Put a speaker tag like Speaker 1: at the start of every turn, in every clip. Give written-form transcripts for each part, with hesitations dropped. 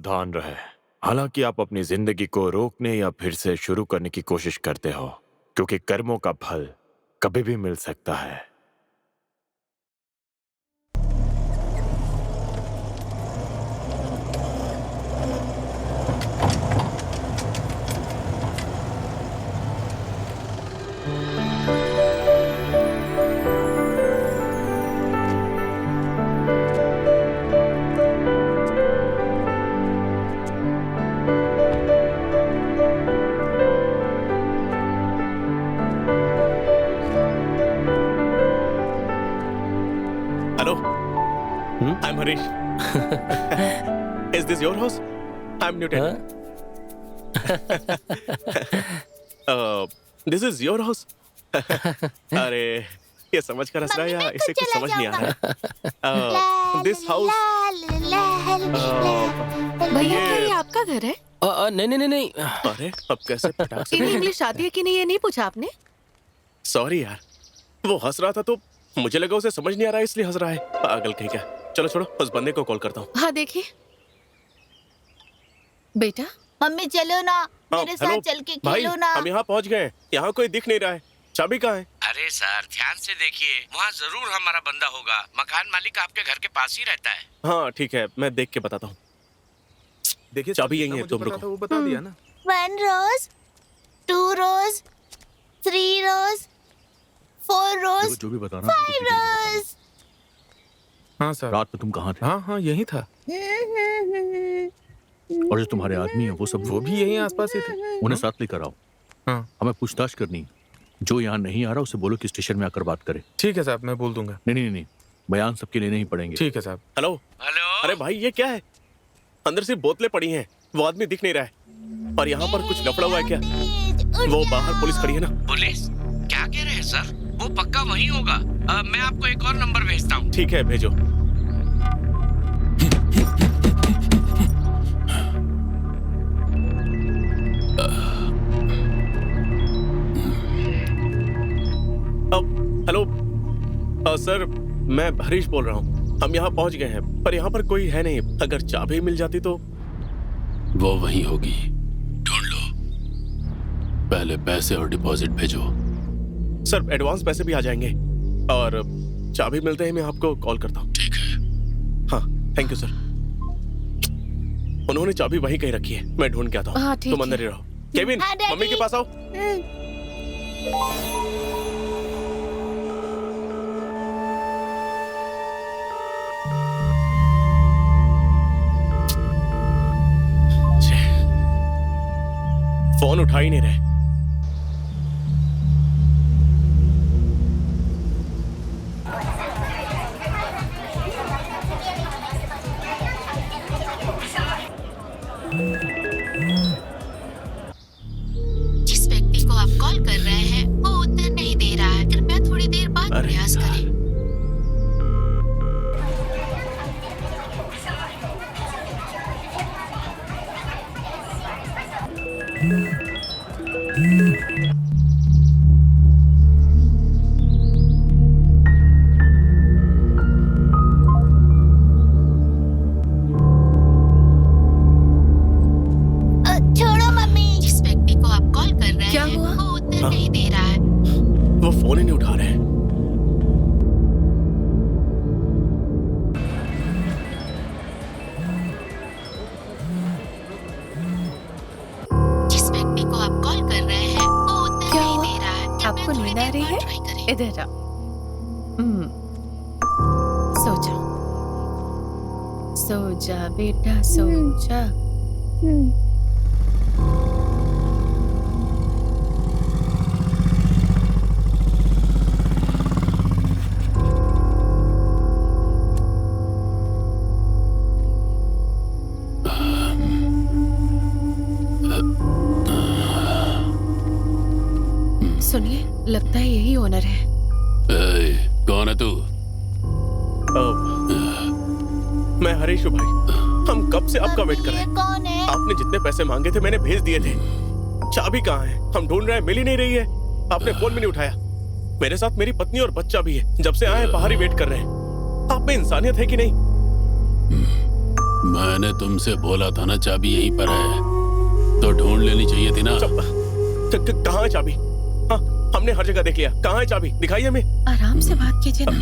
Speaker 1: सावधान रहे। हालांकि आप अपनी जिंदगी को रोकने या फिर से शुरू करने की कोशिश करते हो, क्योंकि कर्मों का फल कभी भी मिल सकता है।
Speaker 2: Hello, I'm Harish. Is this your house? I'm Newton. This is your house. अरे ये समझ कर हंस रहा है या इसे कुछ समझ नहीं आ रहा? This house.
Speaker 3: भैया क्या ये आपका घर है?
Speaker 4: नहीं।
Speaker 2: अरे अब कैसे फटाक से?
Speaker 3: इन्हें इंग्लिश आती है कि नहीं ये नहीं पूछा आपने?
Speaker 2: सॉरी यार, वो हंस रहा था तो मुझे लगा उसे समझ नहीं आ रहा है इसलिए हंस रहा है। पागल कहीं क्या। चलो छोड़ो, उस बंदे को कॉल करता हूँ।
Speaker 3: हाँ देखिए बेटा।
Speaker 5: मम्मी चलो ना, मेरे साथ चल के खेलो ना।
Speaker 2: हम यहाँ पहुँच गए। यहाँ कोई दिख नहीं रहा है। चाबी कहाँ है?
Speaker 4: अरे सर ध्यान से देखिए, वहाँ जरूर हमारा बंदा होगा। मकान मालिक आपके घर के पास ही रहता है।
Speaker 2: हाँ ठीक है, मैं देख के बताता हूँ।
Speaker 6: देखिए
Speaker 2: चाबी यही है, तुम रुको।
Speaker 6: वो बता दिया ना।
Speaker 5: 1 रोज, 2 रोज, 3 रोज, 4 रोज,
Speaker 6: जो भी बताना
Speaker 5: 5 रोज।
Speaker 6: हाँ सर। रात में तुम कहाँ थे? हाँ यही था। और जो तुम्हारे आदमी है वो सब वो भी यहीं आसपास ही थे। उन्हें साथ लेकर आओ। हाँ हमें पूछताछ करनी। जो यहाँ नहीं आ रहा उसे बोलो कि स्टेशन में आकर बात करे। ठीक है साहब, मैं बोल दूंगा। नहीं, बयान सबके लेने ही पड़ेंगे। ठीक है साहब।
Speaker 2: हेलो। अरे भाई ये क्या है? अंदर से बोतलें पड़ी हैं, वो आदमी दिख नहीं रहा है। और यहाँ पर कुछ लफड़ा हुआ है क्या? वो बाहर पुलिस खड़ी है ना?
Speaker 4: पुलिस? क्या कह रहे हैं सर? वो पक्का वहीं होगा। मैं आपको एक और नंबर भेजता हूँ।
Speaker 2: ठीक है भेजो। हेलो सर, मैं हरीश बोल रहा हूँ। हम यहाँ पहुँच गए हैं, पर यहाँ पर कोई है नहीं। अगर चाबी मिल जाती तो।
Speaker 7: वो वहीं होगी, ढूंढ लो। पहले पैसे और डिपॉजिट भेजो।
Speaker 2: सर एडवांस पैसे भी आ जाएंगे और चाबी मिलते ही मैं आपको कॉल करता हूँ।
Speaker 7: ठीक है।
Speaker 2: हाँ थैंक यू सर। उन्होंने चाबी वहीं कहीं रखी है, मैं ढूंढ के आता हूँ। तुम अंदर ही रहो। केविन, मम्मी के पास आओ। फोन उठा ही नहीं रहे।
Speaker 3: जिस व्यक्ति को आप कॉल कर रहे हैं वो उत्तर नहीं दे रहा है। कृपया थोड़ी देर बाद प्रयास करें।
Speaker 5: छोड़ो मम्मी।
Speaker 3: जिस व्यक्ति को आप कॉल कर रहे हैं वो उत्तर नहीं दे रहा है।
Speaker 2: वो फोन ही नहीं उठा रहे हैं।
Speaker 3: जिस व्यक्ति को आप कॉल कर रहे हैं वो उत्तर नहीं दे रहा है। आपको नींद आ रही है? इधर आओ। सो जा, सो जा बेटा, सो जा। सुनिए, लगता है यही ओनर है।
Speaker 7: कौन है तू?
Speaker 2: मैं हरीश हूँ भाई। हम कब से आपका वेट कर रहे हैं।
Speaker 5: कौन है?
Speaker 2: आपने जितने पैसे मांगे थे मैंने भेज दिए थे। चाबी कहाँ है? हम ढूंढ रहे हैं, मिल ही नहीं रही है। आपने फोन भी नहीं उठाया। मेरे साथ मेरी पत्नी और बच्चा भी है। जब से आए बाहर ही वेट कर रहे हैं। आप में इंसानियत है कि नहीं?
Speaker 7: मैंने तुमसे बोला था ना चाबी यहीं पर है, तो ढूंढ लेनी चाहिए थी ना।
Speaker 2: कहाँ है चाबी? हाँ, हमने हर जगह देख लिया। कहाँ है चाबी? दिखाइए हमें।
Speaker 3: आराम से बात कीजिए ना।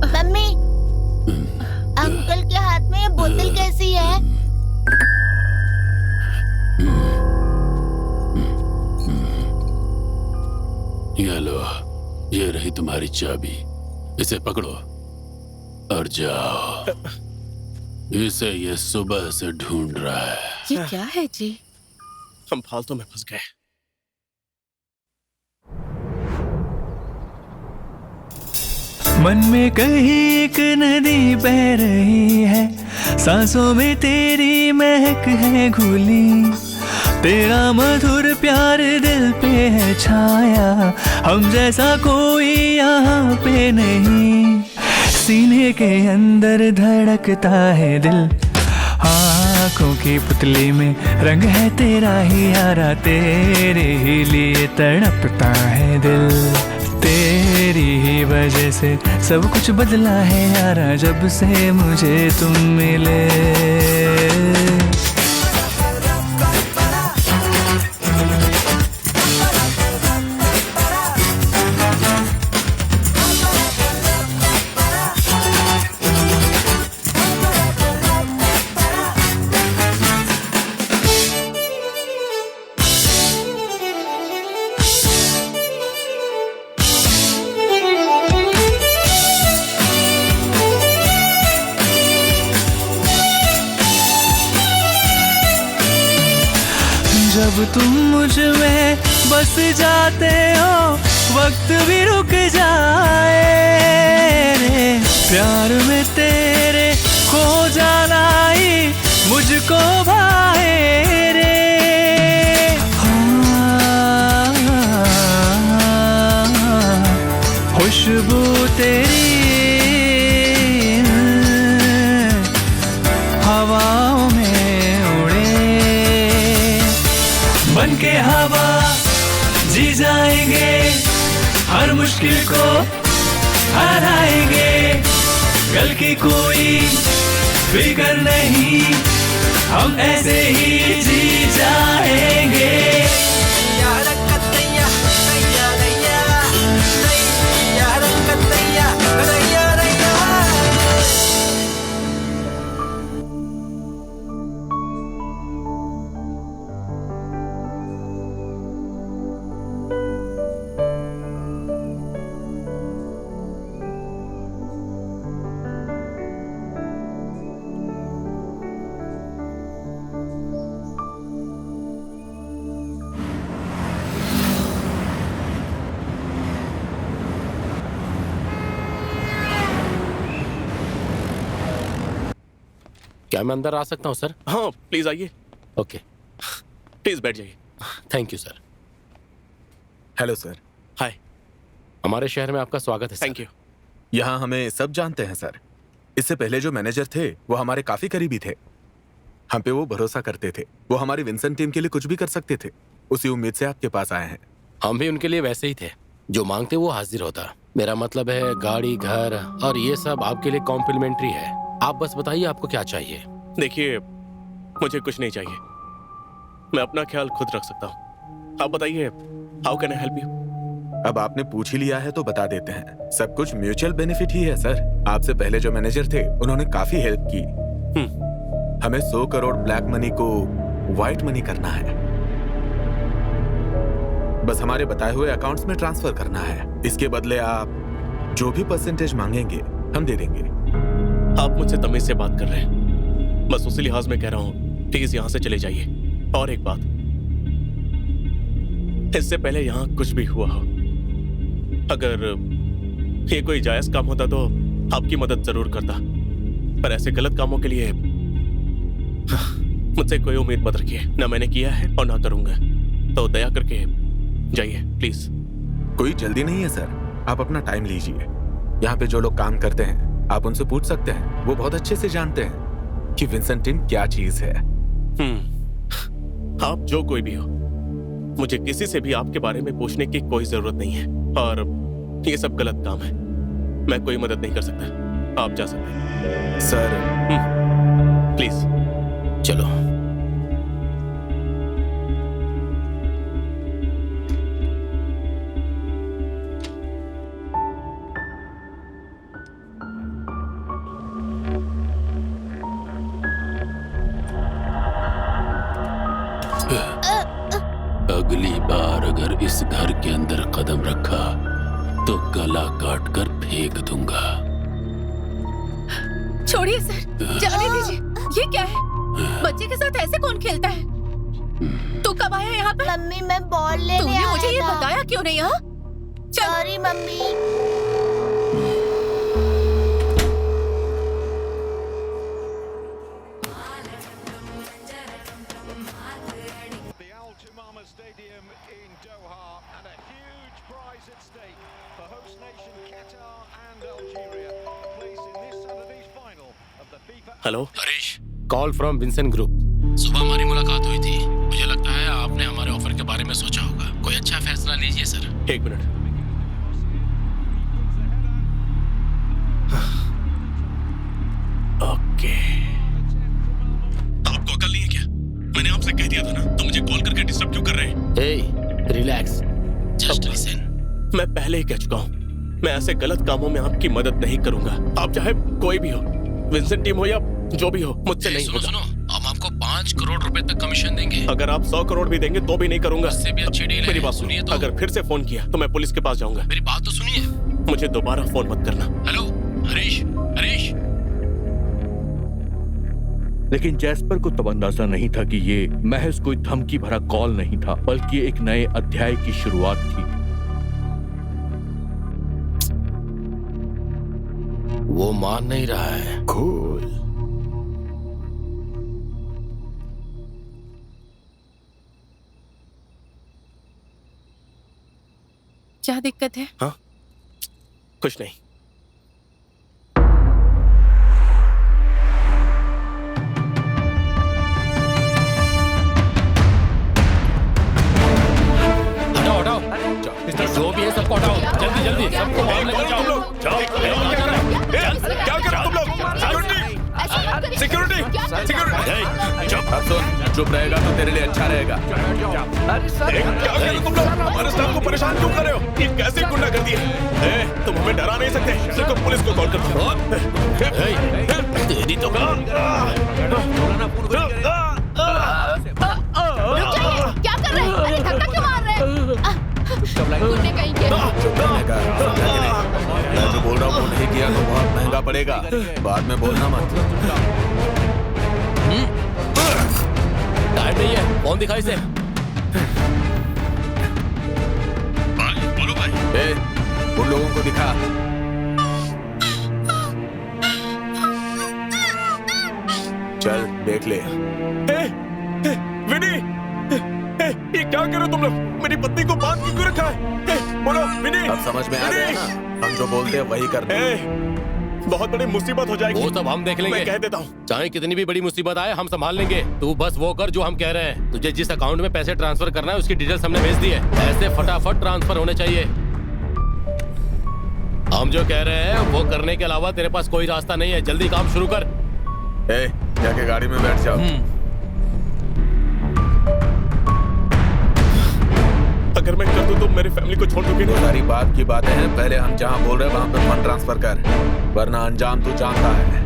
Speaker 5: मम्मी, अंकल के हाथ में ये बोतल कैसी है?
Speaker 7: ये लो, ये रही तुम्हारी चाबी। इसे पकड़ो और जाओ। इसे ये सुबह से ढूंढ रहा है।
Speaker 3: ये क्या है जी?
Speaker 2: हम फालतू में फंस गए।
Speaker 8: मन में कहीं एक नदी बह रही है, सांसों में तेरी महक है घुली, तेरा मधुर प्यार दिल पे है छाया, हम जैसा कोई यहाँ पे नहीं, सीने के अंदर धड़कता है दिल, आँखों की पुतली में रंग है तेरा ही यारा, तेरे ही लिए तड़पता है दिल, तेरी ही वजह से सब कुछ बदला है यारा, जब से मुझे तुम मिले। जब तुम मुझ में बस जाते हो, वक्त भी रुक जाए रे, प्यार में तेरे खो जाना ही मुझको भाए रे, खुशबू तेरी हवाओं में उड़े, बन के हवा जी जाएंगे, हर मुश्किल को हराएंगे, कल की कोई फिक्र नहीं, हम ऐसे ही जी जाएंगे।
Speaker 9: क्या मैं अंदर आ सकता हूँ सर?
Speaker 2: हाँ, प्लीज आइए।
Speaker 9: ओके,
Speaker 2: प्लीज बैठ जाइए।
Speaker 9: Thank you sir.
Speaker 10: Hello sir.
Speaker 2: Hi.
Speaker 9: हमारे शहर में आपका स्वागत है सर।
Speaker 2: Thank you.
Speaker 10: यहाँ हमें सब जानते हैं सर। इससे पहले जो मैनेजर थे वो हमारे काफी करीबी थे, हम पे वो भरोसा करते थे, वो हमारी विंसेंट टीम के लिए कुछ भी कर सकते थे, उसी उम्मीद से आपके पास आए हैं।
Speaker 9: हम भी उनके लिए वैसे ही थे, जो मांगते वो हाजिर होता। मेरा मतलब है गाड़ी, घर और ये सब आपके लिए कॉम्प्लीमेंट्री है। आप बस बताइए आपको क्या चाहिए।
Speaker 2: देखिए, मुझे कुछ नहीं चाहिए, मैं अपना ख्याल खुद रख सकता हूँ। आप बताइए, how can I help you?
Speaker 10: अब आपने पूछ ही लिया है तो बता देते हैं, सब कुछ म्यूचुअल बेनिफिट ही है सर। आपसे पहले जो मैनेजर थे उन्होंने काफी हेल्प की। हमें 100 करोड़ ब्लैक मनी को व्हाइट मनी करना है, बस हमारे बताए हुए अकाउंट्स में ट्रांसफर करना है। इसके बदले आप जो भी परसेंटेज मांगेंगे हम दे देंगे।
Speaker 2: आप मुझसे तमीज से बात कर रहे हैं, बस उसी लिहाज में कह रहा हूँ, प्लीज यहाँ से चले जाइए। और एक बात, इससे पहले यहाँ कुछ भी हुआ हो, अगर ये कोई जायज काम होता तो आपकी मदद जरूर करता, पर ऐसे गलत कामों के लिए मुझसे कोई उम्मीद मत रखिए, ना मैंने किया है और ना करूंगा। तो दया करके जाइए प्लीज।
Speaker 10: कोई जल्दी नहीं है सर, आप अपना टाइम लीजिए। यहाँ पे जो लोग काम करते हैं आप उनसे पूछ सकते हैं, वो बहुत अच्छे से जानते हैं कि विंसेंट टीम क्या चीज है।
Speaker 2: आप जो कोई भी हो, मुझे किसी से भी आपके बारे में पूछने की कोई जरूरत नहीं है, और ये सब गलत काम है, मैं कोई मदद नहीं कर सकता। आप जा सकते हैं।
Speaker 10: सर
Speaker 2: प्लीज
Speaker 9: चलो। अगली बार अगर इस घर के अंदर कदम रखा तो गला काट कर फेंक दूंगा।
Speaker 11: छोड़िए सर, जाने दीजिए। ये क्या है? बच्चे के साथ ऐसे कौन खेलता है? तू कब आया यहाँ पे?
Speaker 5: मम्मी मैं बॉल लेने
Speaker 11: तूने
Speaker 5: आया
Speaker 11: मुझे ये
Speaker 5: था।
Speaker 11: बताया क्यों नहीं? हाँ
Speaker 5: sorry mummy.
Speaker 12: Stadium in Doha, and a huge prize at stake for host nation Qatar and Algeria. Place in this Saturday's final of the FIFA.
Speaker 2: Hello
Speaker 9: Harish, call from Vincent group. सुबह हमारी मुलाकात हुई थी। मुझे लगता है आपने हमारे ऑफर के बारे में सोचा होगा। कोई अच्छा फैसला लीजिए सर।
Speaker 2: एक मिनट। ओके, आपको अकल नहीं है क्या? मैंने आपसे कह दिया था ना, तो मुझे कॉल करके डिस्टर्ब क्यों कर रहे हैं?
Speaker 9: हे, रिलैक्स, जस्ट लिसन।
Speaker 2: मैं पहले ही कह चुका हूँ, मैं ऐसे गलत कामों में आपकी मदद नहीं करूंगा। आप चाहे कोई भी हो, विंसेंट टीम हो या जो भी हो, मुझसे नहीं होगा।
Speaker 9: सुनो, हम आपको 5 करोड़ रुपए तक कमीशन देंगे।
Speaker 2: अगर आप 100 करोड़ भी देंगे तो भी नहीं करूंगा।
Speaker 9: इससे भी अच्छी डील है।
Speaker 2: मेरी बात
Speaker 9: सुनिए तो।
Speaker 2: अगर फिर से फोन किया तो मैं पुलिस के पास जाऊंगा।
Speaker 9: मेरी बात तो सुनिए।
Speaker 2: मुझे दोबारा फोन मत करना।
Speaker 9: हेलो हरीश, हरीश।
Speaker 6: लेकिन जैस्पर को तब अंदाजा नहीं था कि ये महज कोई धमकी भरा कॉल नहीं था, बल्कि एक नए अध्याय की शुरुआत थी।
Speaker 9: वो मान नहीं रहा है।
Speaker 1: कूल।
Speaker 11: क्या दिक्कत है?
Speaker 2: हाँ, कुछ नहीं।
Speaker 9: हटाओ हटाओ, जो भी है सबको हटाओ, जल्दी जल्दी सबको मामले में जाओ।
Speaker 2: क्या कर रहे हो तुम लोग? Security, security.
Speaker 10: चुप रहेगा तो तेरे लिए अच्छा रहेगा।
Speaker 2: क्या कर रहे हो तुम लोग? हमारे स्टाफ को परेशान क्यों कर रहे हो? ये कैसे गुंडागर्दी है? तुम हमें डरा नहीं सकते। सिर्फ पुलिस को कॉल करो।
Speaker 9: तेरी तो
Speaker 11: क्या कर रहे हैं? अरे धक्का क्यों मार रहे हैं? गुंडे कहीं के।
Speaker 10: मैं जो बोल रहा हूँ वो नहीं किया तो बहुत महंगा पड़ेगा। बाद में बोलना मत।
Speaker 9: टाइम नहीं है, फोन दिखाई से।
Speaker 2: बोलो भाई।
Speaker 10: उन लोगों को दिखा। चल देख ले।
Speaker 2: विनी, ये क्या कर रहे हो तुम लोग? मेरी पत्नी को बांध के क्यों रखा है? बोलो विनी।
Speaker 10: अब समझ में आ गया ना? हम जो बोलते हैं वही करते हैं।
Speaker 2: बहुत बड़ी मुसीबत हो जाएगी।
Speaker 9: वो सब हम देख लेंगे।
Speaker 2: मैं कह देता हूँ।
Speaker 9: चाहे कितनी भी बड़ी मुसीबत आए हम संभाल लेंगे। तू बस वो कर जो हम कह रहे हैं। तुझे जिस अकाउंट में पैसे ट्रांसफर करना है उसकी डिटेल्स हमने भेज दी है। ऐसे फटाफट ट्रांसफर होने चाहिए। हम जो कह रहे हैं वो करने के अलावा तेरे पास कोई रास्ता नहीं है। जल्दी काम शुरू कर।
Speaker 10: जाके गाड़ी में बैठ जाओ।
Speaker 2: अगर मैं कर दूं तो मेरी फैमिली को छोड़ दोगे ना?
Speaker 10: सारी बात की बातें हैं। पहले हम जहाँ बोल रहे हैं वहाँ पे फंड ट्रांसफर कर, वरना अंजाम तू जानता है।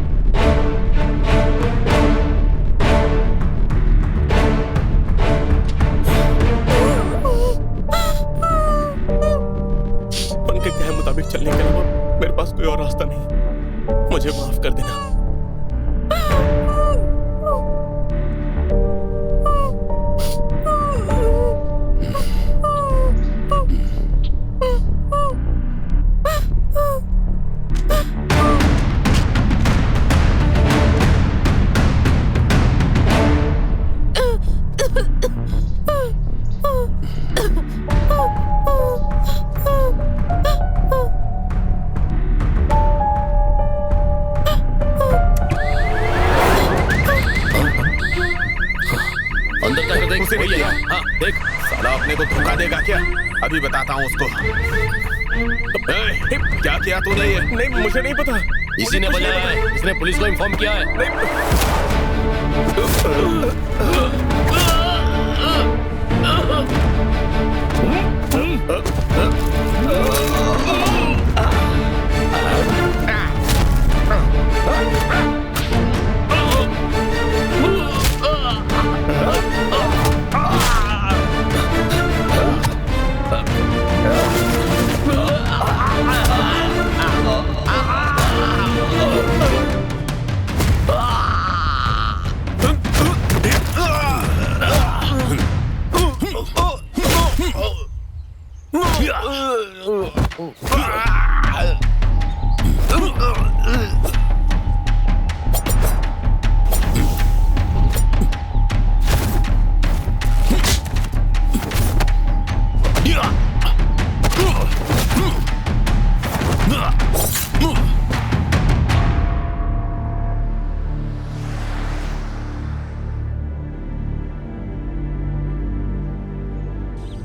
Speaker 2: उनके कहे मुताबिक चलने के अलावा मेरे पास कोई और रास्ता नहीं। मुझे माफ कर देना।
Speaker 10: हाँ, देख साला अपने को धोखा देगा क्या? अभी बताता हूँ उसको। क्या किया तूने? ये
Speaker 2: नहीं, मुझे नहीं पता।
Speaker 9: इसी ने बजाया है, इसने पुलिस को इन्फॉर्म किया है।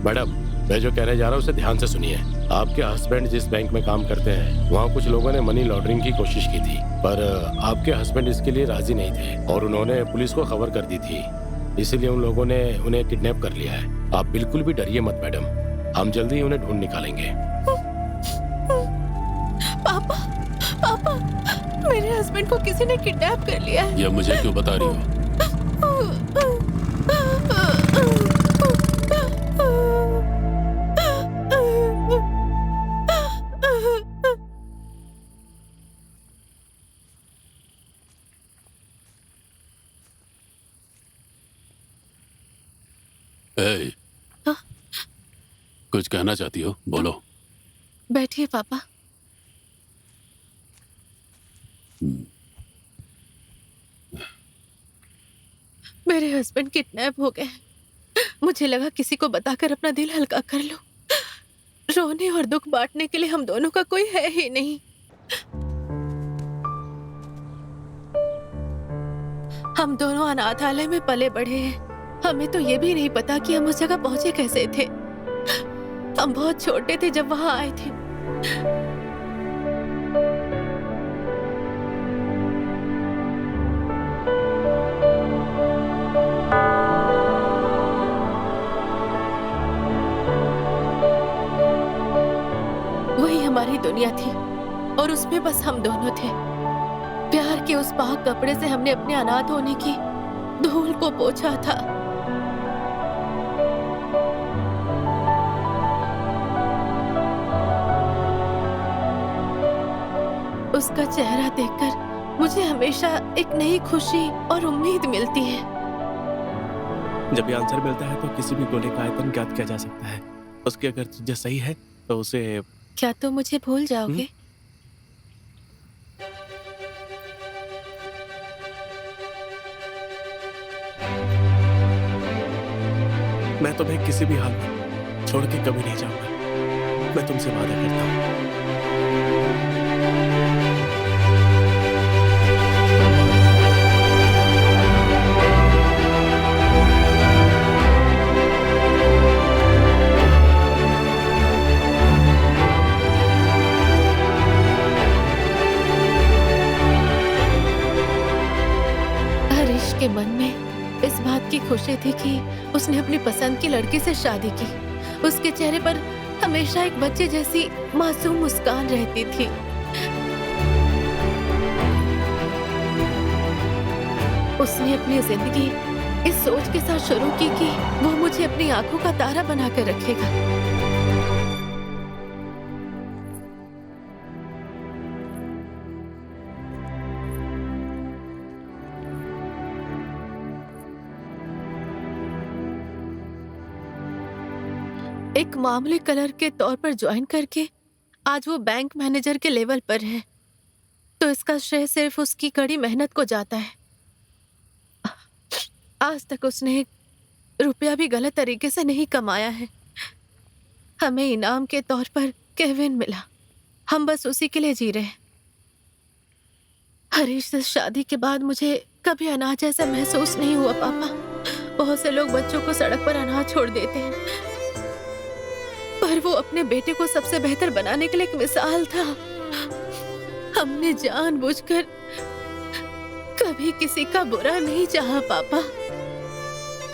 Speaker 9: मैडम, मैं जो कहने जा रहा हूँ उसे ध्यान से सुनिए। आपके हस्बैंड जिस बैंक में काम करते हैं वहाँ कुछ लोगों ने मनी लॉन्ड्रिंग की कोशिश की थी, पर आपके हस्बैंड इसके लिए राजी नहीं थे और उन्होंने पुलिस को खबर कर दी थी। इसीलिए उन लोगों ने उन्हें किडनैप कर लिया है। आप बिल्कुल भी डरिए मत मैडम, हम जल्दी ही उन्हें ढूंढ निकालेंगे।
Speaker 11: पापा, पापा, मेरे हस्बैंड को किसी ने किडनैप कर लिया है।
Speaker 7: यह मुझे क्यों बता रही हो? कुछ कहना चाहती हो? बोलो।
Speaker 11: बैठिए पापा। मेरे हस्बैंड किडनैप हो गए। मुझे लगा किसी को बताकर अपना दिल हल्का कर लो। रोने और दुख बांटने के लिए हम दोनों का कोई है ही नहीं। हम दोनों अनाथालय में पले बढ़े हैं। हमें तो ये भी नहीं पता कि हम उस जगह पहुंचे कैसे थे। हम बहुत छोटे थे जब वहां आए थे। वही हमारी दुनिया थी और उसमें बस हम दोनों थे। प्यार के उस पाक कपड़े से हमने अपने अनाथ होने की धूल को पोंछा था। उसका चेहरा देखकर मुझे हमेशा एक नई खुशी और उम्मीद मिलती है।
Speaker 2: जब ये आंसर मिलता है तो किसी भी गोले का आयतन ज्ञात किया जा सकता है। उसकी अगर चीजें सही है तो उसे
Speaker 11: क्या तुम मुझे भूल जाओगे?
Speaker 2: मैं तुम्हें किसी भी हाल में छोड़ के कभी नहीं जाऊंगा। मैं तुमसे वादा करता हूँ।
Speaker 11: के मन में इस बात की खुशी थी कि उसने अपनी पसंद की लड़की से शादी की। उसके चेहरे पर हमेशा एक बच्चे जैसी मासूम मुस्कान रहती थी। उसने अपनी जिंदगी इस सोच के साथ शुरू की कि वो मुझे अपनी आंखों का तारा बनाकर रखेगा। एक मामूली कलर के तौर पर ज्वाइन करके आज वो बैंक मैनेजर के लेवल पर है, तो इसका श्रेय सिर्फ उसकी कड़ी मेहनत को जाता है। आज तक उसने एक रुपया भी गलत तरीके से नहीं कमाया है। हमें इनाम के तौर पर केविन मिला, हम बस उसी के लिए जी रहे हैं। हरीश से शादी के बाद मुझे कभी अनाथ जैसा महसूस नहीं हुआ पापा। बहुत से लोग बच्चों को सड़क पर अनाथ छोड़ देते हैं, पर वो अपने बेटे को सबसे बेहतर बनाने के लिए एक मिसाल था। हमने जानबूझकर कभी किसी का बुरा नहीं चाहा पापा।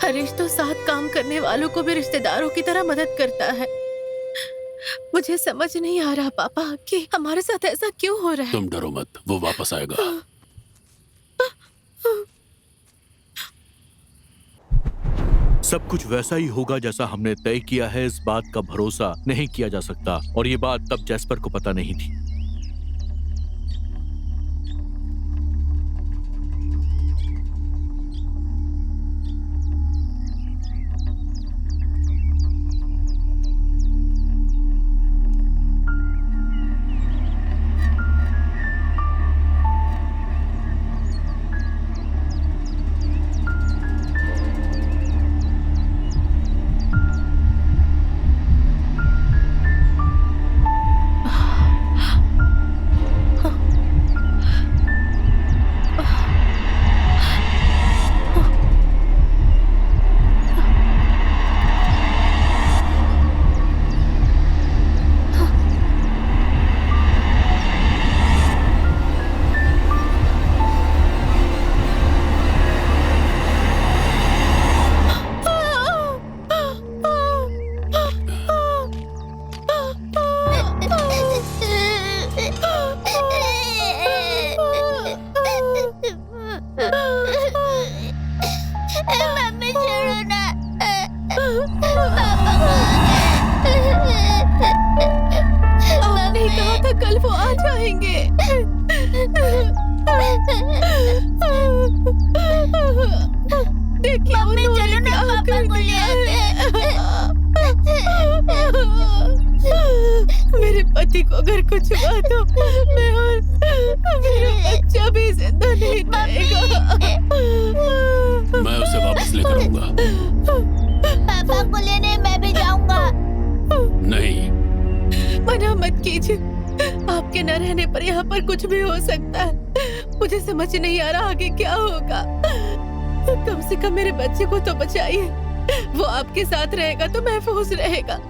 Speaker 11: हरीश तो साथ काम करने वालों को भी रिश्तेदारों की तरह मदद करता है। मुझे समझ नहीं आ रहा पापा कि हमारे साथ ऐसा क्यों हो रहा है।
Speaker 7: तुम डरो मत, वो वापस आएगा।
Speaker 6: सब कुछ वैसा ही होगा जैसा हमने तय किया है। इस बात का भरोसा नहीं किया जा सकता, और ये बात तब जैस्पर को पता नहीं थी। मेरे पति को अगर कुछ हुआ तो मैं और मेरा बच्चा भी जिंदा नहीं रहेगा।
Speaker 7: मैं उसे वापस लेकर आऊंगा।
Speaker 5: पापा को लेने मैं भी जाऊंगा।
Speaker 7: नहीं,
Speaker 11: मना मत कीजिए। आपके न रहने पर यहाँ पर कुछ भी हो सकता है। मुझे समझ नहीं आ रहा आगे क्या होगा। कम से कम मेरे बच्चे को तो बचाइए। वो आपके साथ रहेगा तो महफूज रहेगा।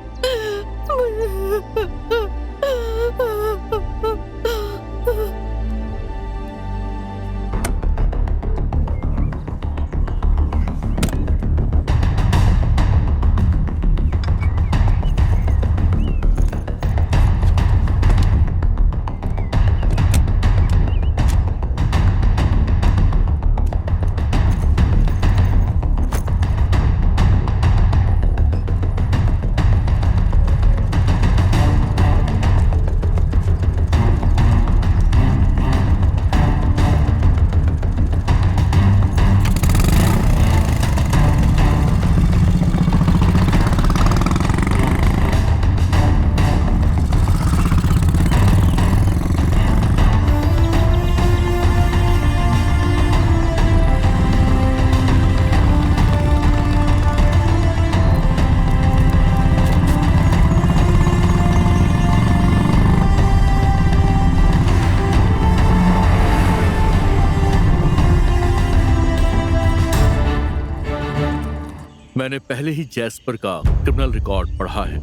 Speaker 6: मैंने पहले ही जैस्पर का क्रिमिनल रिकॉर्ड पढ़ा है।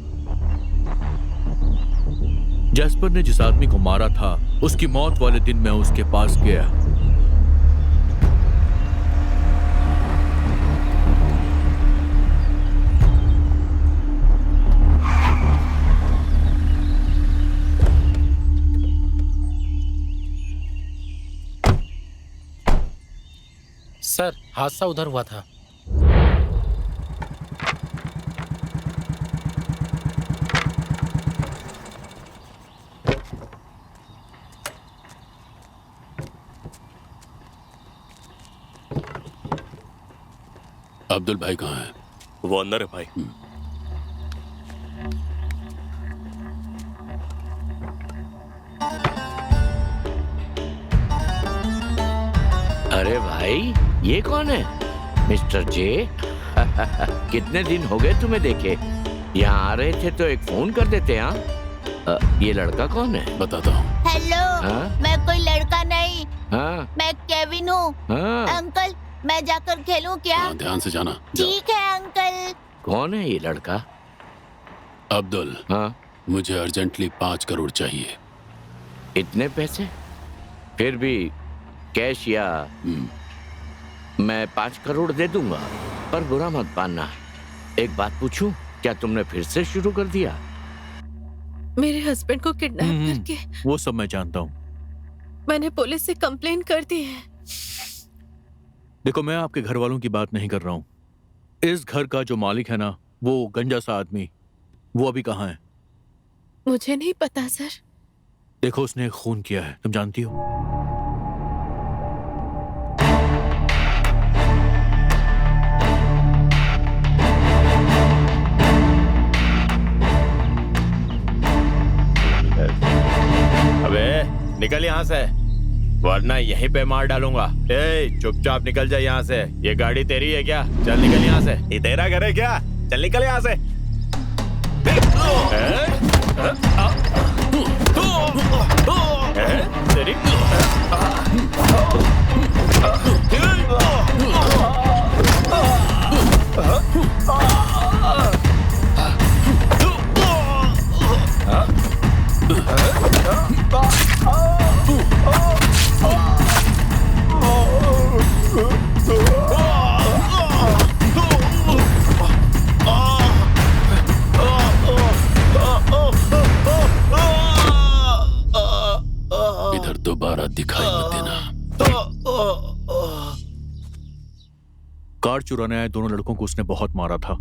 Speaker 6: जैस्पर ने जिस आदमी को मारा था, उसकी मौत वाले दिन मैं उसके पास गया।
Speaker 9: सर, हादसा उधर हुआ था।
Speaker 7: अब्दुल भाई कहाँ है?
Speaker 2: वो अंदर है भाई।
Speaker 4: अरे भाई, ये कौन है? Mister J. कितने दिन हो गए तुम्हें देखे। यहाँ आ रहे थे तो एक फोन कर देते। हाँ, ये लड़का कौन है?
Speaker 7: बताता हूँ।
Speaker 5: हेलो। मैं कोई लड़का नहीं। मैं केविन हूँ। अंकल, मैं जाकर खेलूं क्या?
Speaker 7: ध्यान से जाना।
Speaker 5: ठीक है अंकल।
Speaker 4: कौन है ये लड़का?
Speaker 7: अब्दुल। मुझे अर्जेंटली 5 करोड़ चाहिए।
Speaker 4: इतने पैसे? फिर भी कैश या मैं 5 करोड़ दे दूंगा, पर बुरा मत मानना। एक बात पूछूं, क्या तुमने फिर से शुरू कर दिया?
Speaker 11: मेरे हस्बैंड को किडनैप करके
Speaker 6: वो सब मैं जानता हूँ।
Speaker 11: मैंने पुलिस से कंप्लेन कर दी है।
Speaker 6: देखो, मैं आपके घर वालों की बात नहीं कर रहा हूँ। इस घर का जो मालिक है ना, वो गंजा सा आदमी, वो अभी कहाँ है?
Speaker 11: मुझे नहीं पता सर।
Speaker 6: देखो, उसने एक खून किया है, तुम जानती हो?
Speaker 1: अबे निकल यहाँ से, वरना यहीं पे मार डालूंगा। ए, चुपचाप निकल जा यहाँ से। ये गाड़ी तेरी है क्या? चल निकल यहाँ से।
Speaker 2: ये तेरा घर है क्या? चल निकल यहाँ से।
Speaker 1: तेरी
Speaker 7: इधर दोबारा दिखाई मत देना।
Speaker 6: कार चुराने आए दोनों लड़कों को उसने बहुत मारा था।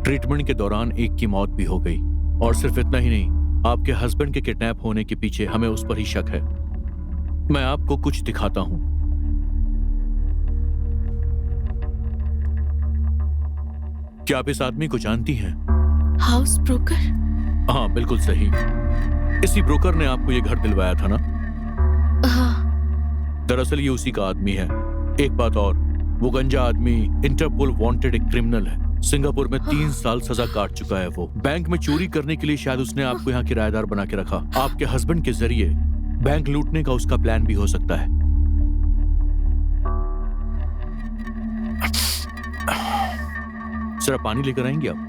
Speaker 6: ट्रीटमेंट के दौरान एक की मौत भी हो गई। और सिर्फ इतना ही नहीं, आपके हस्बैंड के किडनैप होने के पीछे हमें उस पर ही शक है। मैं आपको कुछ दिखाता हूं। क्या आप इस आदमी को जानती हैं?
Speaker 11: House broker?
Speaker 6: हाँ, बिल्कुल सही। इसी ब्रोकर ने आपको ये घर दिलवाया था ना?
Speaker 11: हाँ।
Speaker 6: दरअसल ये उसी का आदमी है। एक बात और, वो गंजा आदमी इंटरपोल वांटेड एक क्रिमिनल है। सिंगापुर में 3 साल सजा काट चुका है वो। बैंक में चोरी करने के लिए शायद उसने आपको यहाँ किराएदार बना के रखा। आपके हस्बैंड के जरिए बैंक लूटने का उसका प्लान भी हो सकता है। जरा पानी लेकर आएंगे आप?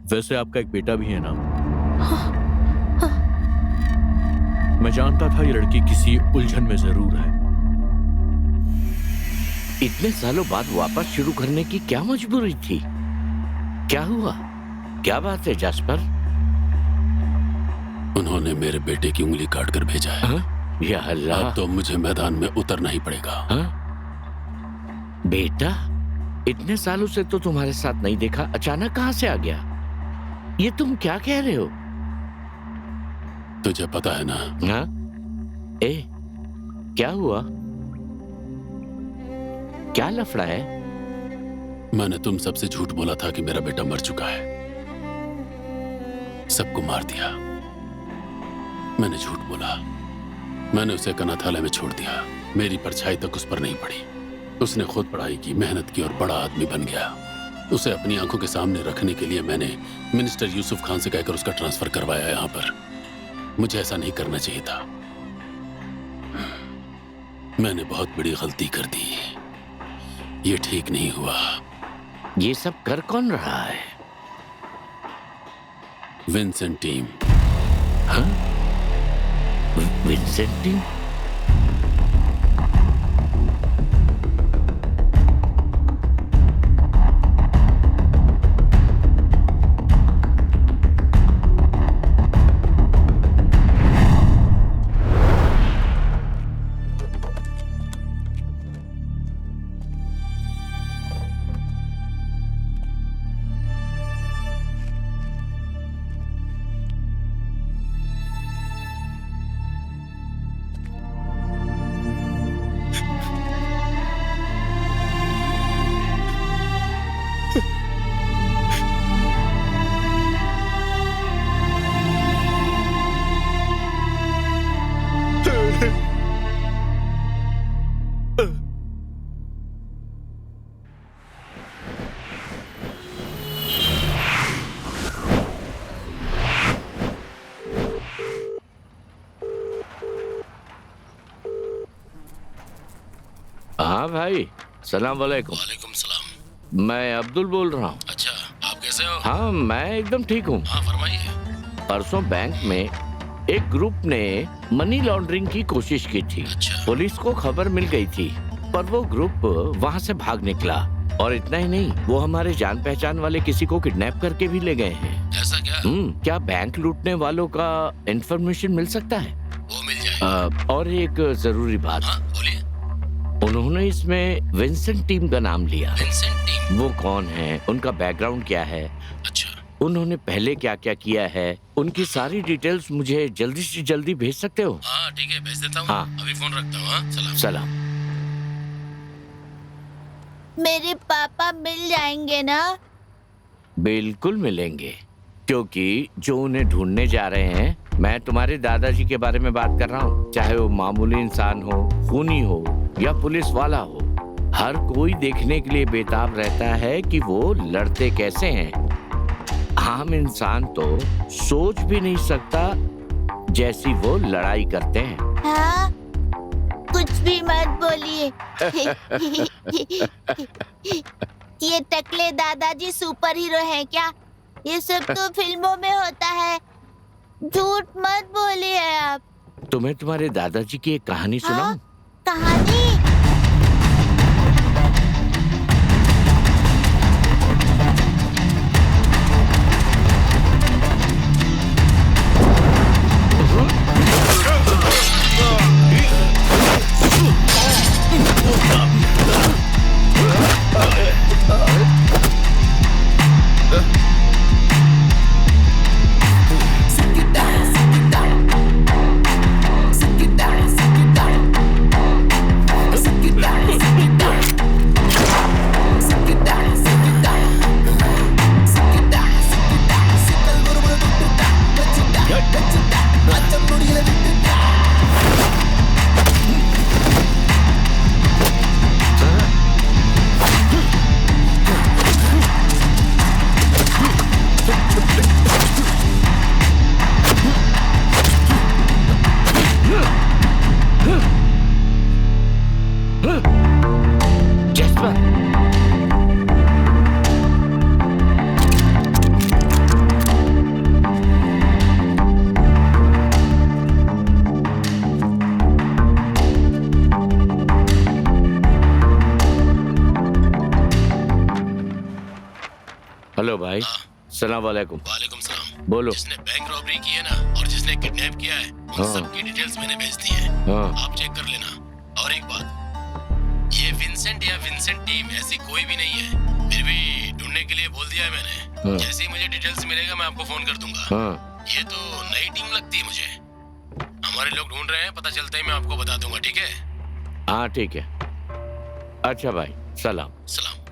Speaker 6: वैसे आपका एक बेटा भी है ना? मैं जानता था ये लड़की किसी उलझन में जरूर है।
Speaker 4: इतने सालों बाद वापस शुरू करने की क्या मजबूरी थी? क्या हुआ? क्या बात है जैस्पर?
Speaker 7: उन्होंने मेरे बेटे की उंगली काट कर भेजा है।
Speaker 4: या अल्लाह!
Speaker 7: अब तो मुझे मैदान में उतरना ही पड़ेगा।
Speaker 4: बेटा, इतने सालों से तो तुम्हारे साथ नहीं देखा, अचानक कहां से आ गया? ये तुम क्या कह रहे हो?
Speaker 7: तुझे पता है ना?
Speaker 4: हाँ? ए, क्या हुआ? क्या लफड़ा है?
Speaker 7: मैंने तुम सबसे झूठ बोला था कि मेरा बेटा मर चुका है। सबको मार दिया। मैंने झूठ बोला। मैंने उसे अनाथालय में छोड़ दिया। मेरी परछाई तक उस पर नहीं पड़ी। उसने खुद पढ़ाई की, मेहनत की और बड़ा आदमी बन गया। उसे अपनी आंखों के सामने रखने के लिए मैंने मिनिस्टर यूसुफ खान से कहकर उसका ट्रांसफर करवाया यहाँ पर। मुझे ऐसा नहीं करना चाहिए था। मैंने बहुत बड़ी गलती कर दी। ये ठीक नहीं हुआ।
Speaker 4: ये सब कर कौन रहा है?
Speaker 7: Vincent team.
Speaker 4: हाँ? Vincent team? हाँ भाई, सलाम वालेकुम।
Speaker 7: वालेकुम सलाम।
Speaker 4: मैं अब्दुल बोल रहा हूँ।
Speaker 7: अच्छा, आप कैसे हो?
Speaker 4: हाँ, मैं एकदम ठीक हूँ।
Speaker 7: हाँ, फरमाइए।
Speaker 4: परसों बैंक में एक ग्रुप ने मनी लॉन्ड्रिंग की कोशिश की थी।
Speaker 7: अच्छा।
Speaker 4: पुलिस को खबर मिल गई थी, पर वो ग्रुप वहाँ से भाग निकला। और इतना ही नहीं, वो हमारे जान पहचान वाले किसी को किडनैप करके भी ले गए हैं।
Speaker 7: ऐसा क्या?
Speaker 4: क्या बैंक लूटने वालों का इंफॉर्मेशन मिल सकता है?
Speaker 7: वो मिल जाएगा।
Speaker 4: और एक जरूरी बात।
Speaker 7: हाँ, बोलिए।
Speaker 4: उन्होंने इसमें विंसेंट टीम का नाम लिया।
Speaker 7: Vincent team?
Speaker 4: वो कौन है, उनका बैकग्राउंड क्या है,
Speaker 7: अच्छा,
Speaker 4: उन्होंने पहले क्या क्या किया है, उनकी सारी डिटेल्स मुझे जल्दी से जल्दी भेज सकते हो?
Speaker 7: हाँ ठीक है, भेज देता हूँ।
Speaker 4: हाँ।
Speaker 7: अभी फोन रखता हूँ। हाँ, सलाम।
Speaker 4: सलाम।
Speaker 5: मेरे पापा मिल जाएंगे ना?
Speaker 4: बिल्कुल मिलेंगे, क्योंकि जो उन्हें ढूंढने जा रहे हैं, मैं तुम्हारे दादाजी के बारे में बात कर रहा हूँ। चाहे वो मामूली इंसान हो, खूनी हो या पुलिस वाला हो, हर कोई देखने के लिए बेताब रहता है कि वो लड़ते कैसे हैं। आम इंसान तो सोच भी नहीं सकता जैसी वो लड़ाई करते हैं।
Speaker 5: हाँ? कुछ भी मत बोलिए। ये टकले दादाजी सुपर हीरो हैं क्या? ये सब तो फिल्मों में होता है। झूठ मत बोलिए आप।
Speaker 4: तुम्हें तुम्हारे दादाजी की एक कहानी सुनाऊं?
Speaker 5: हाँ? कहानी?
Speaker 4: हेलो भाई। सलाम वालेकुम।
Speaker 7: वालेकुम सलाम।
Speaker 4: बोलो।
Speaker 7: जिसने बैंक रॉबरी की है ना, और जिसने किडनैप किया है, उन सबकी डिटेल्स मैंने भेज दी है। आप चेक कर लेना। और एक बात, ये विंसेंट या विंसेंट टीम ऐसी कोई भी नहीं है, फिर भी ढूंढने के लिए बोल दिया है मैंने। जैसे ही मुझे डिटेल्स मिलेगा मैं आपको फोन कर दूंगा। ये तो नई टीम लगती है मुझे। हमारे लोग ढूंढ रहे हैं, पता चलता ही मैं आपको बता दूंगा। ठीक है?
Speaker 4: हाँ ठीक है। अच्छा भाई, सलाम।
Speaker 7: सलाम।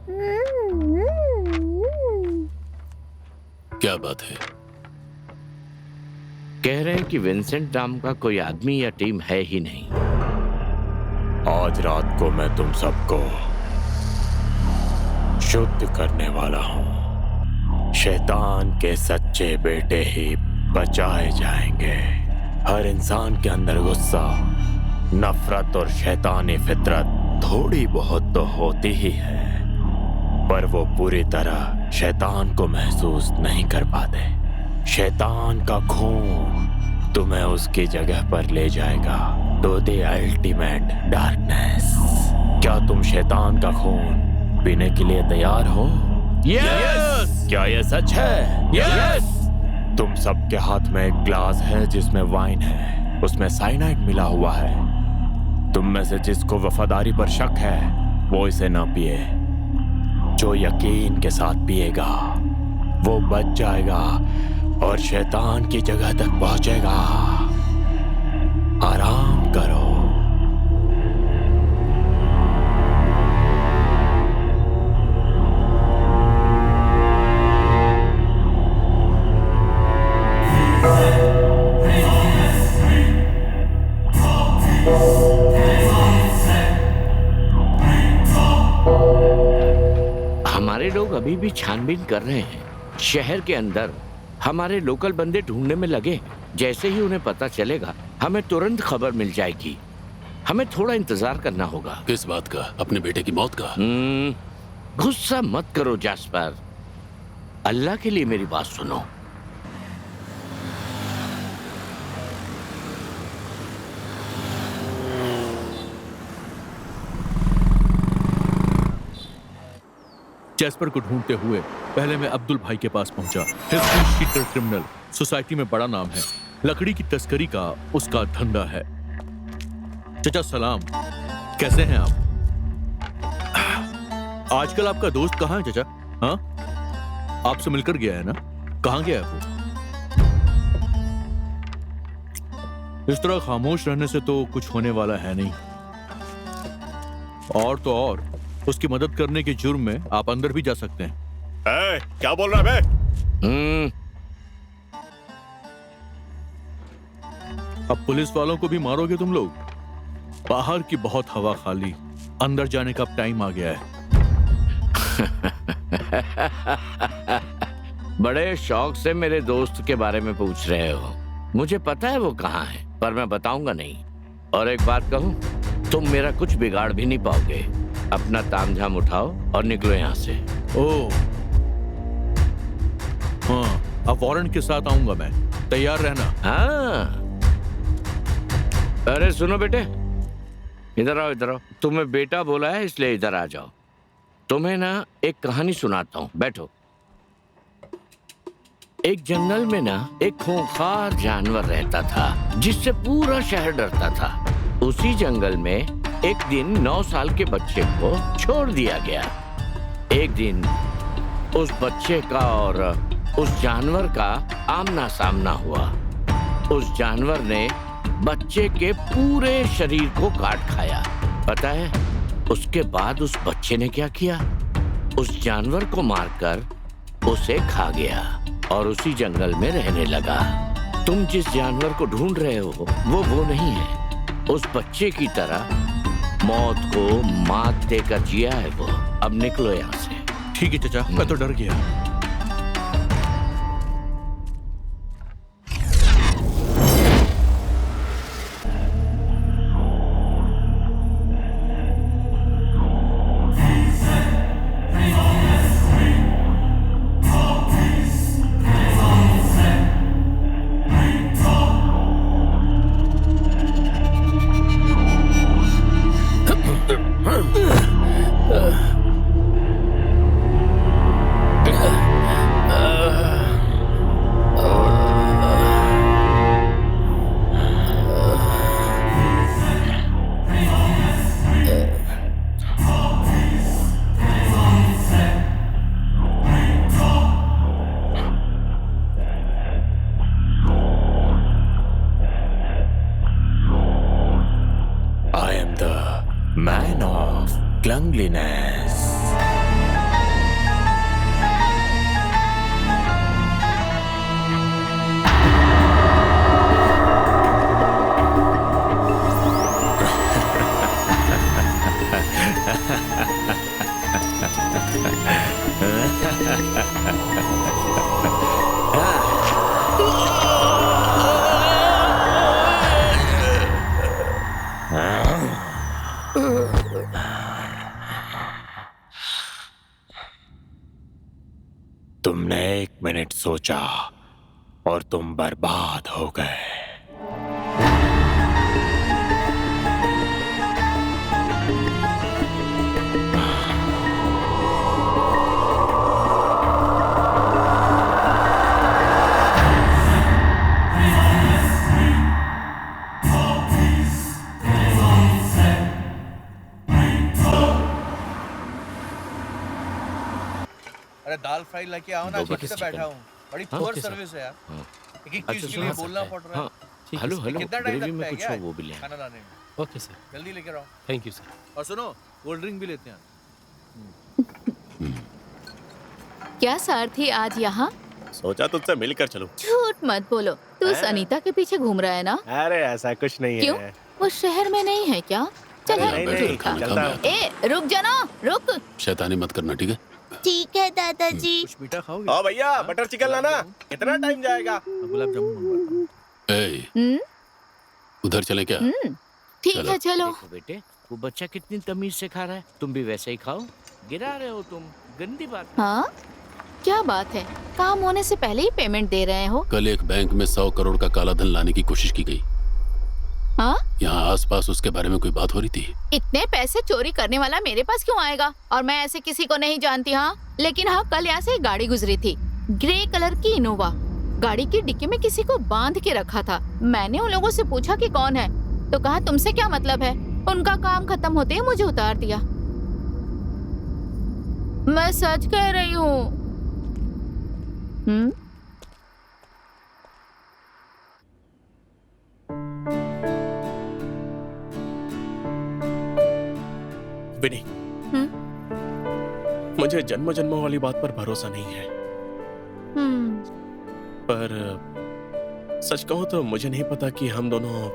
Speaker 7: क्या बात है?
Speaker 4: कह रहे हैं कि विंसेंट नाम का कोई आदमी या टीम है ही नहीं।
Speaker 1: आज रात को मैं तुम सबको शुद्ध करने वाला हूँ। शैतान के सच्चे बेटे ही बचाए जाएंगे। हर इंसान के अंदर गुस्सा, नफरत और शैतानी फितरत थोड़ी बहुत तो होती ही है, पर वो पूरी तरह शैतान को महसूस नहीं कर पाते। शैतान का खून तुम्हें उसकी जगह पर ले जाएगा, टू द अल्टीमेट डार्कनेस। क्या तुम शैतान का खून पीने के लिए तैयार हो?
Speaker 4: यस।
Speaker 1: क्या ये सच है?
Speaker 4: यस।
Speaker 1: तुम सबके हाथ में एक ग्लास है जिसमें वाइन है, उसमें साइनाइड मिला हुआ है। तुम में से जिसको वफादारी पर शक है वो इसे ना पिए। जो यकीन के साथ पिएगा वो बच जाएगा और शैतान की जगह तक पहुंचेगा। आराम करो।
Speaker 4: हमारे लोग अभी भी छानबीन कर रहे हैं। शहर के अंदर हमारे लोकल बंदे ढूंढने में लगे। जैसे ही उन्हें पता चलेगा हमें तुरंत खबर मिल जाएगी। हमें थोड़ा इंतजार करना होगा।
Speaker 7: किस बात का? अपने बेटे की मौत का?
Speaker 4: गुस्सा मत करो जैस्पर, अल्लाह के लिए मेरी बात सुनो।
Speaker 6: जैस्पर को ढूंढते हुए पहले मैं अब्दुल भाई के पास पहुंचा। हिस्ट्री शीटर क्रिमिनल, सोसाइटी में बड़ा नाम है। लकड़ी की तस्करी का उसका धंधा है। चाचा सलाम, कैसे हैं आप? आजकल आपका दोस्त कहाँ है चाचा? हाँ, आपसे मिलकर गया है ना? कहाँ गया है वो? इस तरह खामोश रहने से तो कुछ होने वाला है नहीं। और तो और उसकी मदद करने के जुर्म में आप अंदर भी जा सकते हैं।
Speaker 2: क्या बोल रहा है?
Speaker 6: अब पुलिस वालों को भी मारोगे तुम लोग? बाहर की बहुत हवा खाली, अंदर जाने का टाइम आ गया है।
Speaker 4: बड़े शौक से मेरे दोस्त के बारे में पूछ रहे हो। मुझे पता है वो कहाँ है, पर मैं बताऊंगा नहीं। और एक बात कहूं, तुम मेरा कुछ बिगाड़ भी नहीं पाओगे। अपना तामझाम उठाओ और निकलो यहाँ से।
Speaker 6: ओह, हाँ, अब वारंट के साथ आऊंगा मैं, तैयार रहना।
Speaker 4: हाँ, अरे सुनो बेटे, इधर आओ, इधर आओ। तुम्हें बेटा बोला है इसलिए इधर आ जाओ। तुम्हें ना एक कहानी सुनाता हूँ, बैठो। एक जंगल में ना एक खूंखार जानवर रहता था जिससे पूरा शहर डरता था। उसी जंगल में एक दिन 9 साल के बच्चे को छोड़ दिया गया। एक दिन उस बच्चे का और उस जानवर का आमना सामना हुआ। उस जानवर ने बच्चे के पूरे शरीर को काट खाया। पता है उसके बाद उस बच्चे ने क्या किया? उस जानवर को मारकर उसे खा गया और उसी जंगल में रहने लगा। तुम जिस जानवर को ढूंढ रहे हो वो नहीं है। उस बच्चे की तरह मौत को मात देकर जिया है वो। अब निकलो यहाँ से।
Speaker 6: ठीक है चाचा, मैं तो डर गया।
Speaker 1: Man of cleanliness. तुमने 1 मिनट सोचा और तुम बर्बाद हो गए।
Speaker 13: अरे दाल फ्राई लेके आओ ना, कब से बैठा हूँ। बड़ी पुअर सर्विस है यार। एक चीज के लिए बोलना पड़ रहा है।
Speaker 4: हेलो हेलो,
Speaker 13: कितना टाइम
Speaker 4: ग्रेवी में
Speaker 13: लगता है
Speaker 4: कुछ
Speaker 13: क्या
Speaker 4: हो वो भी ले।
Speaker 13: खाना लाने में?
Speaker 9: ओके सर,
Speaker 13: जल्दी लेकर आओ।
Speaker 9: Thank you sir.
Speaker 6: और सुनो, कोल्ड ड्रिंक भी लेते हैं।
Speaker 11: क्या सारथी आज यहाँ?
Speaker 2: सोचा तुझसे मिलकर चलूं।
Speaker 11: झूठ मत बोलो, तू अनीता के पीछे घूम रहा है ना?
Speaker 2: अरे ऐसा कुछ नहीं
Speaker 11: क्यों?
Speaker 2: है।
Speaker 11: वो शहर में नहीं है क्या? चल
Speaker 7: नहीं, चलता हूं।
Speaker 11: ए रुक जाना, रुक।
Speaker 7: शैतानी मत करना, ठीक है?
Speaker 5: ठीक है दादाजी।
Speaker 6: कुछ मीठा खाओगे?
Speaker 2: ओ भैया, बटर चिकन लाना। कितना टाइम जाएगा?
Speaker 6: गुलाब जामुन मंगवाता हूं।
Speaker 7: ए, उधर चले क्या?
Speaker 11: ठीक है चलो।
Speaker 4: देखो बेटे, वो बच्चा कितनी तमीज से खा रहा है, तुम भी वैसे ही खाओ। गिरा रहे हो तुम, गंदी बात।
Speaker 11: हाँ क्या बात है, काम होने से पहले ही पेमेंट दे रहे हो?
Speaker 7: कल एक बैंक में 100 करोड़ का काला धन लाने की कोशिश की गई।
Speaker 11: हाँ?
Speaker 7: यहाँ आसपास उसके बारे में कोई बात हो रही थी?
Speaker 11: इतने पैसे चोरी करने वाला मेरे पास क्यों आएगा? और मैं ऐसे किसी को नहीं जानती। हाँ लेकिन हाँ, कल यहाँ से एक गाड़ी गुजरी थी, ग्रे कलर की इनोवा। गाड़ी की डिक्की में किसी को बांध के रखा था। मैंने उन लोगों से पूछा कि कौन है, तो कहा तुमसे क्या मतलब है। उनका काम खत्म होते ही मुझे उतार दिया। मैं सच कह रही हूँ।
Speaker 2: विनी, मुझे जन्म जन्मों वाली बात पर भरोसा नहीं है। पर सच कहूं तो मुझे नहीं पता कि हम दोनों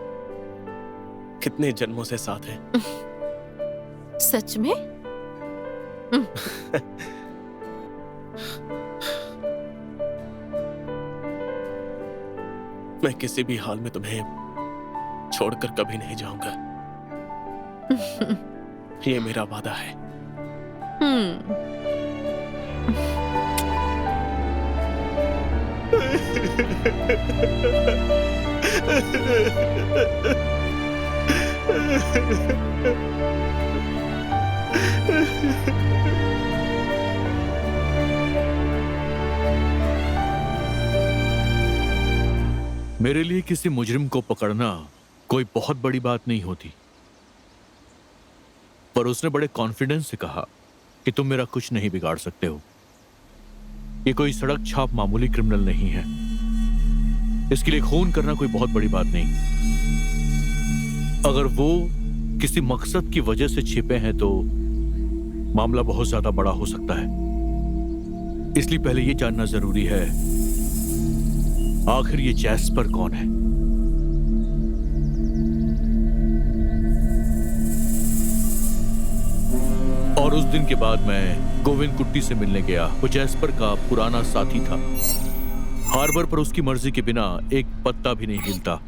Speaker 2: कितने जन्मों से साथ हैं।
Speaker 11: सच में?
Speaker 2: मैं किसी भी हाल में तुम्हें छोड़कर कभी नहीं जाऊंगा। ये मेरा वादा है।
Speaker 6: मेरे लिए किसी मुजरिम को पकड़ना कोई बहुत बड़ी बात नहीं होती, पर उसने बड़े कॉन्फिडेंस से कहा कि तुम मेरा कुछ नहीं बिगाड़ सकते हो। ये कोई सड़क छाप मामूली क्रिमिनल नहीं है। इसके लिए खून करना कोई बहुत बड़ी बात नहीं। अगर वो किसी मकसद की वजह से छिपे हैं तो मामला बहुत ज्यादा बड़ा हो सकता है। इसलिए पहले ये जानना जरूरी है, आखिर ये जैस्पर कौन है। और उस दिन के बाद मैं गोविंद कुट्टी से मिलने गया। वो जैस्पर का पुराना साथी था। हार्बर पर उसकी मर्जी के बिना एक पत्ता भी नहीं हिलता।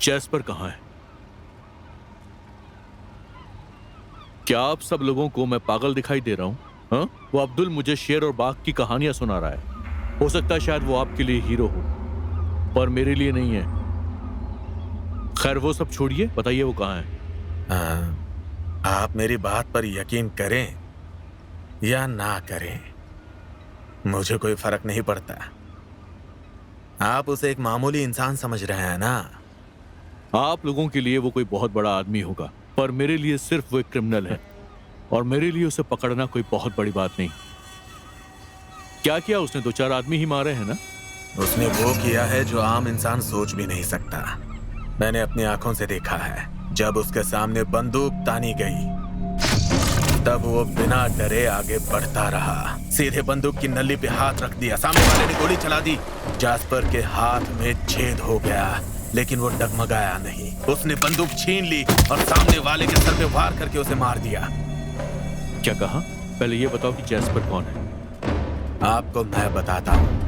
Speaker 6: जैस्पर कहां है? क्या आप सब लोगों को मैं पागल दिखाई दे रहा हूं? हाँ? वो अब्दुल मुझे शेर और बाघ की कहानियां सुना रहा है। हो सकता है शायद वो आपके लिए हीरो हो, पर मेरे लिए नहीं है। खैर वो सब छोड़िए, बताइए वो कहाँ है?
Speaker 10: आप मेरी बात पर यकीन करें या ना करें, मुझे कोई फर्क नहीं पड़ता। आप उसे एक मामूली इंसान समझ रहे हैं ना?
Speaker 6: आप लोगों के लिए वो कोई बहुत बड़ा आदमी होगा, पर मेरे लिए सिर्फ वो एक क्रिमिनल है, और मेरे लिए उसे पकड़ना कोई बहुत बड़ी बात नहीं। क्या किया उसने? 2-4 आदमी ही मारे हैं ना?
Speaker 10: उसने वो किया है जो आम इंसान सोच भी नहीं सकता। मैंने अपनी आंखों से देखा है। जब उसके सामने बंदूक तानी गई तब वो बिना डरे आगे बढ़ता रहा। सीधे बंदूक की नली पे हाथ रख दिया। सामने वाले ने गोली चला दी। जैस्पर के हाथ में छेद हो गया, लेकिन वो डगमगाया नहीं। उसने बंदूक छीन ली और सामने वाले के सर पे वार करके उसे मार दिया।
Speaker 6: क्या कहा? पहले ये बताओ कि जैस्पर कौन है?
Speaker 10: आपको मैं बताता हूँ।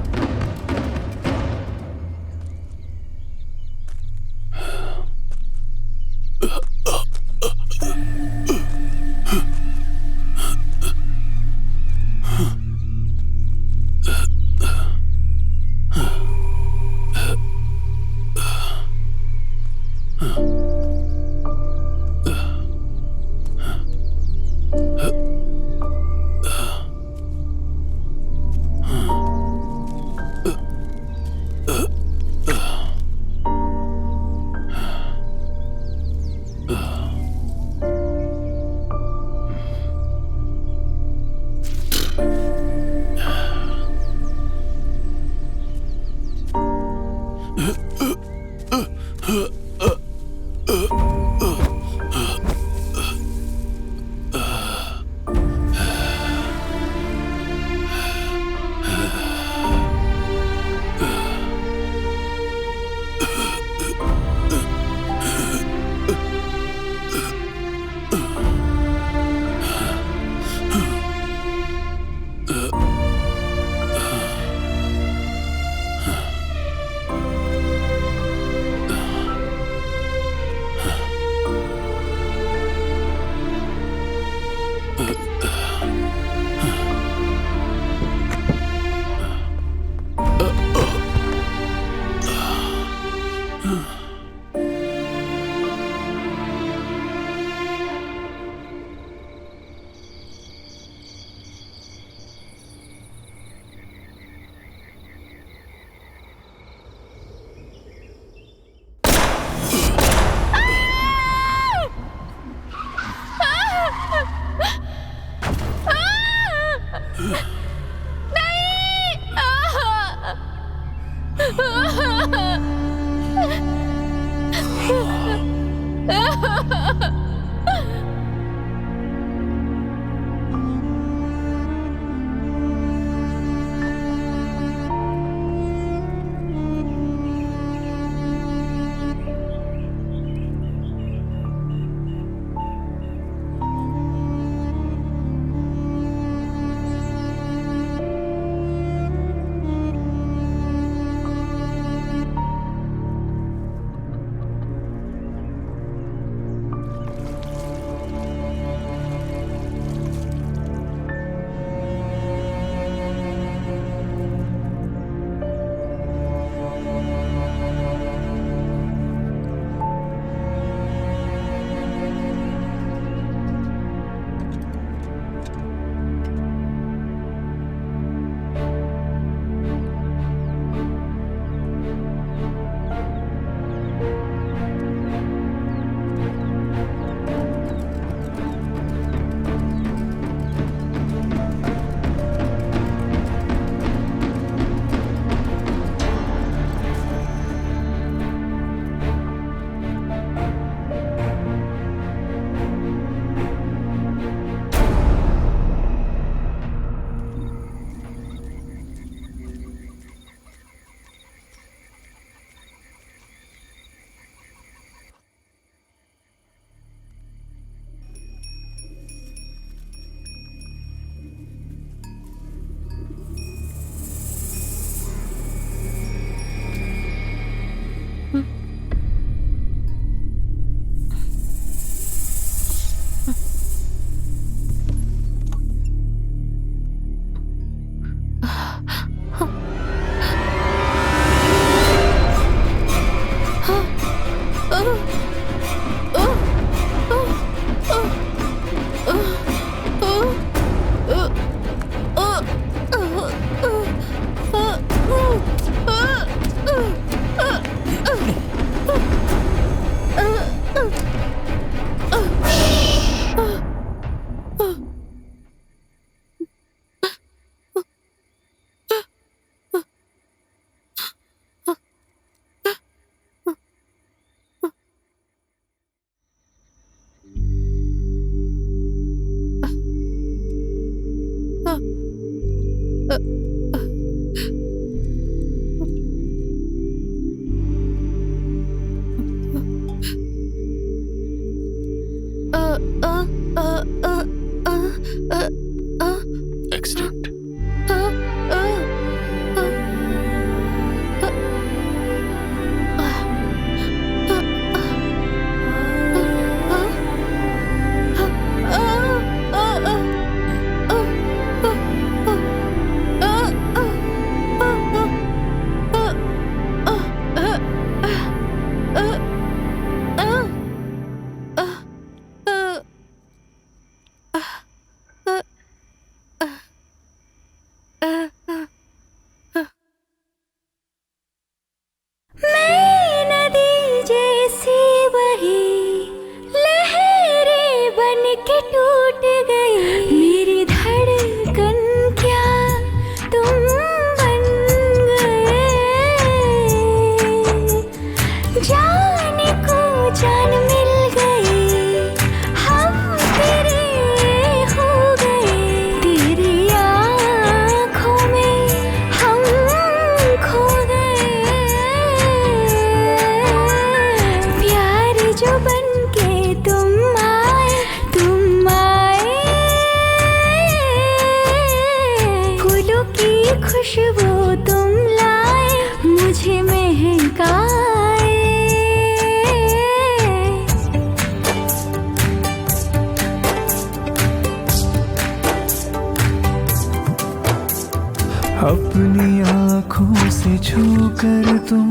Speaker 8: छू कर तुम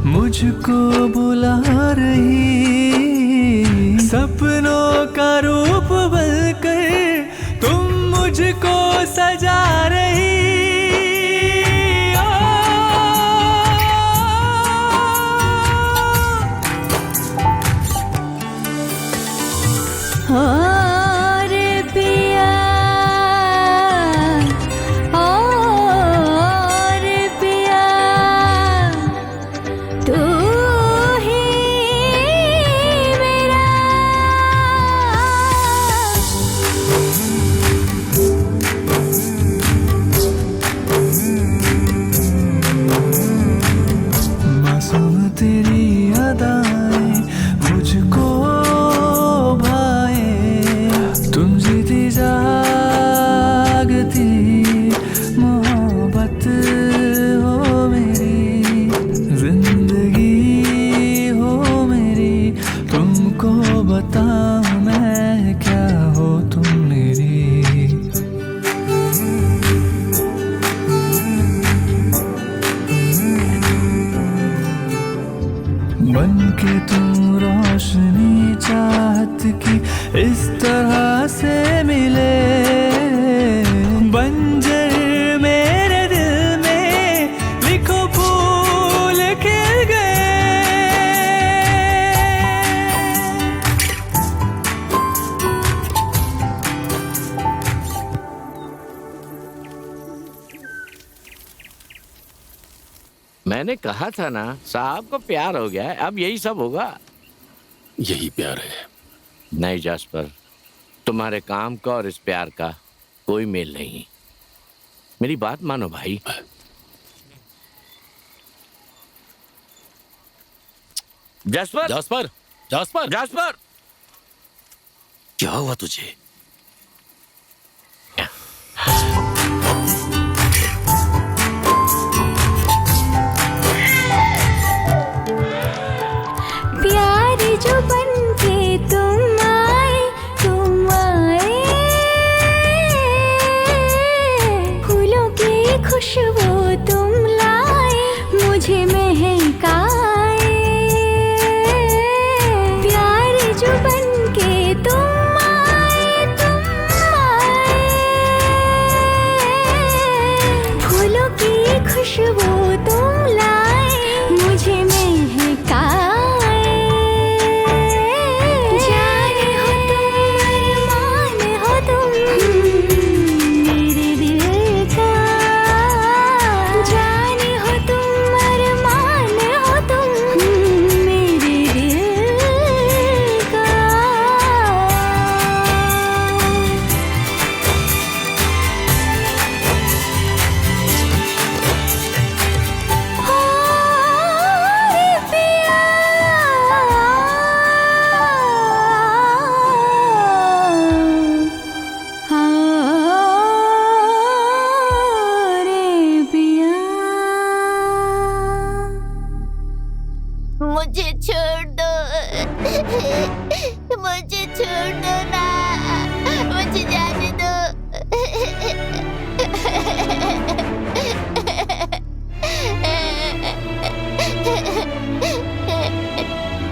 Speaker 8: मुझको बुला रही, सपनों का रूप बनकर तुम मुझको सजा रही।
Speaker 14: और पिया, और पिया, तू ही मेरा।
Speaker 8: मासूम तेरी अदाएं मुझको भाए, तुम जीती जागती मोहब्बत हो मेरी, जिंदगी हो मेरी, तुमको बताऊं मैं क्या हो तुम मेरी। बन के तुम रोशनी चाहत की इस तरह से मिले, बंजर मेरे दिल में लिखो फूल खिल गए।
Speaker 4: मैंने कहा था ना, साहब को प्यार हो गया है, अब यही सब होगा।
Speaker 7: यही प्यार है।
Speaker 4: नहीं जास्पर, तुम्हारे काम का और इस प्यार का कोई मेल नहीं। मेरी बात मानो भाई। जास्पर,
Speaker 7: जास्पर, जास्पर,
Speaker 4: जास्पर,
Speaker 7: क्या हुआ तुझे?
Speaker 14: प्यार जो बनके तुम आए, फूलों की खुशबू तुम लाए, मुझे महकाए। प्यार जो बनके तुम आए, फूलों की खुशबू तुम लाए, मुझे महकाए। जाने हो तुम, अरमान हो तुम मेरे दिल का, जाने हो तुम, अरमान हो तुम मेरे दिल का।
Speaker 5: मुझे छोड़ दो, मुझे छोड़ दो ना, मुझे जाने दो।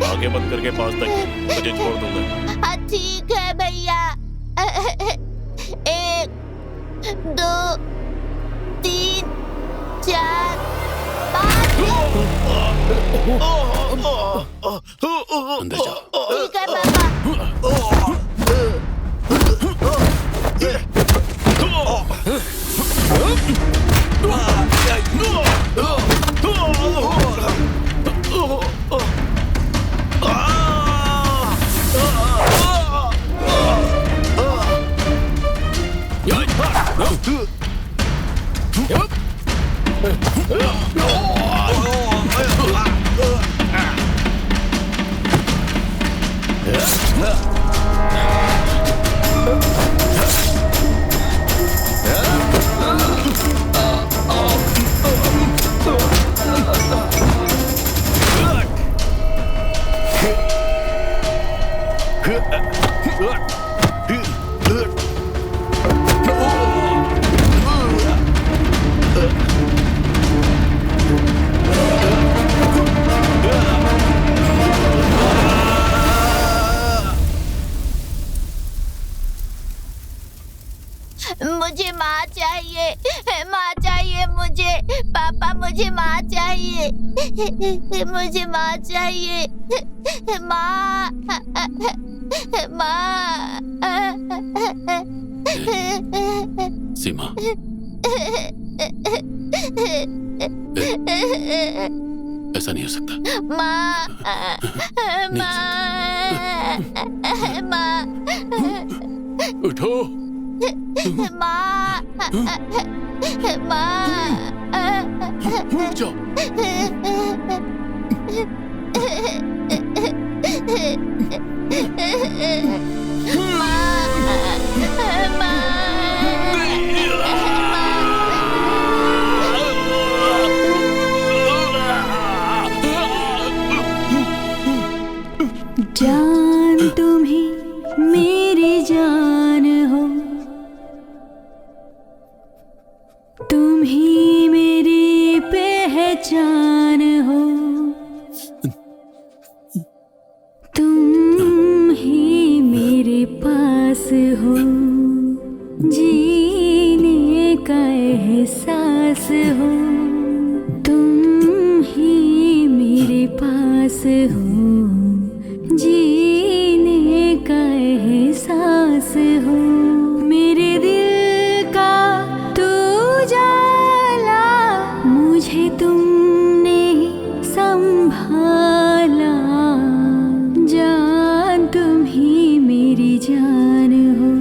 Speaker 2: आगे बंद करके पास तक मुझे छोड़ दूंगा।
Speaker 5: हाँ ठीक है भैया। 1 2 3 4 5।
Speaker 7: अंदर जाओ।
Speaker 5: ठीक है पापा। माँ चाहिए, मुझे माँ चाहिए, माँ, माँ।
Speaker 7: सीमा, ऐसा नहीं हो सकता।
Speaker 5: माँ, माँ, माँ,
Speaker 7: उठो।
Speaker 5: माँ, माँ,
Speaker 7: उठ जाओ।
Speaker 14: जान तुम ही मेरी जान हो, तुम ही मेरी पहचान हो, तुम ही मेरे पास हो, जीने का एहसास हो, तुम ही मेरे पास हो, जीने का एहसास हो। मेरे दिल का तू जाला, मुझे तुमने संभाला, जान तुम ही मेरी जान हो,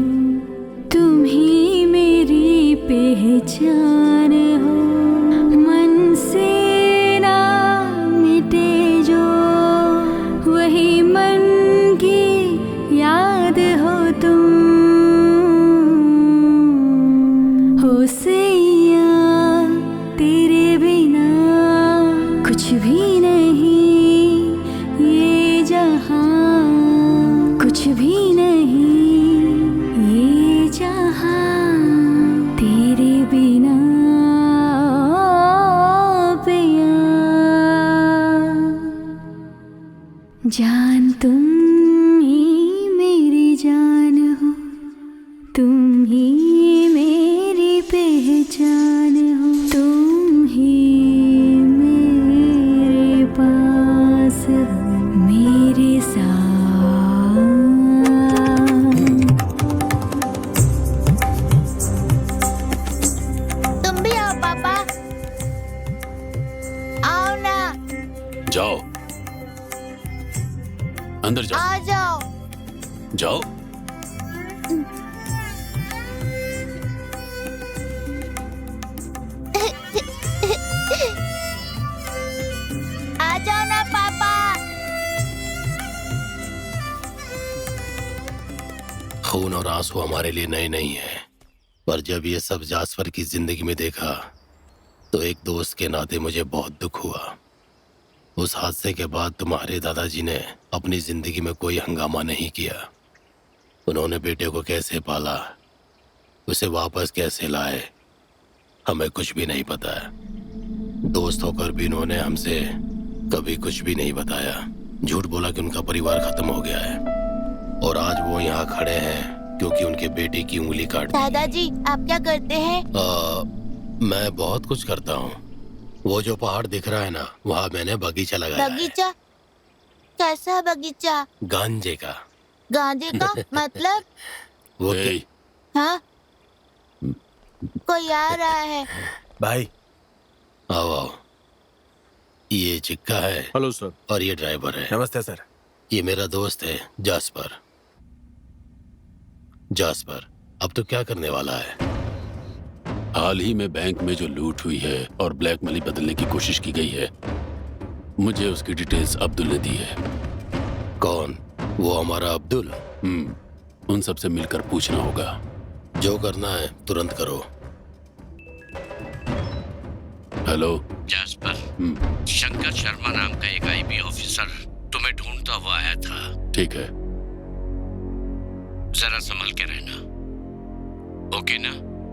Speaker 14: तुम ही मेरी पहचान हो। मन से ना मिटे जो वही मन की याद हो, तुम हो सैया, तेरे बिना कुछ भी नहीं ये जहां, कुछ भी नहीं ये जहां, तेरे बिना पिया। जान तुम ही मेरी जान हो, तुम ही मेरी पहचान हो, तुम ही मेरे पास हो, मेरे साथ।
Speaker 5: तुम भी आओ पापा, आओ ना।
Speaker 7: जाओ, अंदर जाओ।
Speaker 5: आ जाओ।
Speaker 7: जाओ।
Speaker 5: आ जाओ ना पापा।
Speaker 9: खून और आंसू हमारे लिए नए नहीं है, पर जब ये सब जासफर की जिंदगी में देखा तो एक दोस्त के नाते मुझे बहुत दुख हुआ। उस हादसे के बाद तुम्हारे दादाजी ने अपनी जिंदगी में कोई हंगामा नहीं किया। उन्होंने बेटे को कैसे पाला, उसे वापस कैसे लाए, हमें कुछ भी नहीं पता है। दोस्त होकर भी उन्होंने हमसे कभी कुछ भी नहीं बताया। झूठ बोला कि उनका परिवार खत्म हो गया है, और आज वो यहाँ खड़े हैं क्योंकि उनके बेटे की उंगली काट दी।
Speaker 5: दादाजी आप क्या करते हैं?
Speaker 9: मैं बहुत कुछ करता हूँ। वो जो पहाड़ दिख रहा है ना, वहाँ मैंने बगीचा लगाया है।
Speaker 5: बगीचा? कैसा बगीचा?
Speaker 9: गांजे का।
Speaker 5: गांजे का मतलब?
Speaker 9: वो
Speaker 5: हाँ, कोई आ रहा है।
Speaker 10: भाई
Speaker 9: आओ आओ। ये चिक्का है।
Speaker 6: Hello sir.
Speaker 9: और ये ड्राइवर है।
Speaker 10: नमस्ते सर।
Speaker 9: ये मेरा दोस्त है जास्पर। जास्पर, अब तो क्या करने वाला है?
Speaker 7: हाल ही में बैंक में जो लूट हुई है और ब्लैक मनी बदलने की कोशिश की गई है, मुझे उसकी डिटेल्स अब्दुल ने दी है।
Speaker 9: कौन? वो हमारा अब्दुल?
Speaker 7: उन सब से मिलकर पूछना होगा।
Speaker 9: जो करना है तुरंत करो।
Speaker 7: हेलो
Speaker 4: जास्पर, शंकर शर्मा नाम का एक आईबी ऑफिसर तुम्हें ढूंढता हुआ आया था।
Speaker 7: ठीक है।
Speaker 4: जरा संभल के रहना, ओके ना?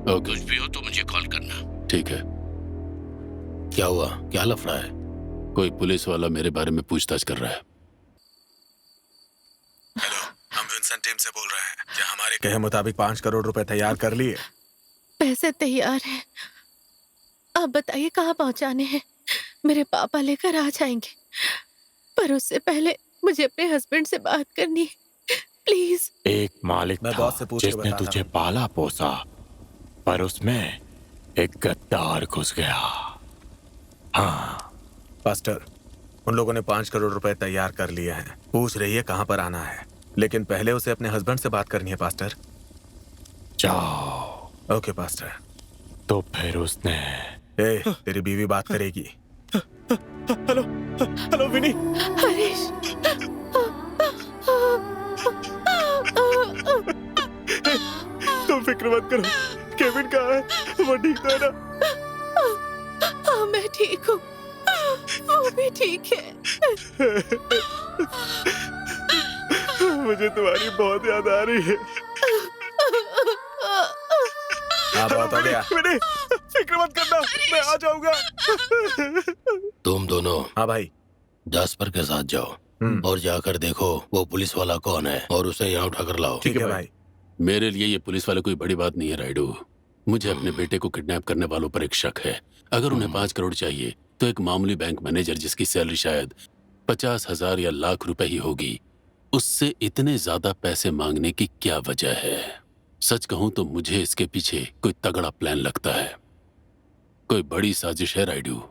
Speaker 7: ओके।
Speaker 4: कुछ भी हो तो मुझे कॉल करना।
Speaker 7: ठीक है।
Speaker 9: क्या हुआ? क्या लफड़ा है?
Speaker 7: कोई पुलिस वाला मेरे बारे में पूछताछ कर रहा है।
Speaker 10: हेलो, हम विंसेंट टीम से बोल रहे हैं। क्या हमारे कहे मुताबिक 5 करोड़ रुपए तैयार कर लिए?
Speaker 11: पैसे तैयार हैं, आप बताइए कहाँ पहुँचाने हैं? मेरे पापा लेकर आ जाएंगे, पर उससे पहले मुझे अपने हस्बैंड से बात करनी है, प्लीज।
Speaker 1: एक मालिक
Speaker 10: मैं
Speaker 1: था
Speaker 10: बॉस से पूछ के
Speaker 1: जिसने
Speaker 10: बताता
Speaker 1: तुझे
Speaker 10: हूँ।
Speaker 1: पाला पोसा, पर उसमें एक गद्दार घुस गया। हाँ
Speaker 10: पास्टर, उन लोगों ने 5 करोड़ रुपए तैयार कर लिए हैं। पूछ रही है कहाँ पर आना है, लेकिन पहले उसे अपने हस्बैंड से बात करनी है पास्टर।
Speaker 1: जाओ।
Speaker 10: Okay pastor.
Speaker 1: तो फिर उसने
Speaker 10: तेरी बीवी बात करेगी।
Speaker 2: हेलो हेलो विनी।
Speaker 11: हरीश,
Speaker 2: तुम फिक्र मत करो, केविन कहाँ है? वो ठीक तो है ना?
Speaker 11: हाँ मैं ठीक हूँ, वो भी ठीक है।
Speaker 2: मुझे तुम्हारी बहुत याद आ रही है।
Speaker 10: बहुत हो गया।
Speaker 2: विनी, फिक्र मत करना, मैं आ जाऊंगा।
Speaker 9: तुम दोनों
Speaker 10: हाँ भाई,
Speaker 9: जास्पर के साथ जाओ और जाकर देखो वो पुलिस वाला कौन है और उसे यहाँ उठाकर लाओ।
Speaker 10: ठीक है भाई।
Speaker 7: मेरे लिए ये पुलिस वाले कोई बड़ी बात नहीं है राइडू। मुझे अपने बेटे को किडनैप करने वालों पर एक शक है। अगर उन्हें 5 करोड़ चाहिए तो एक मामूली बैंक मैनेजर जिसकी सैलरी शायद 50,000 या लाख रुपए ही होगी, उससे इतने ज्यादा पैसे मांगने की क्या वजह है? सच कहूं तो मुझे इसके पीछे कोई तगड़ा प्लान लगता है, कोई बड़ी साजिश है राइडू।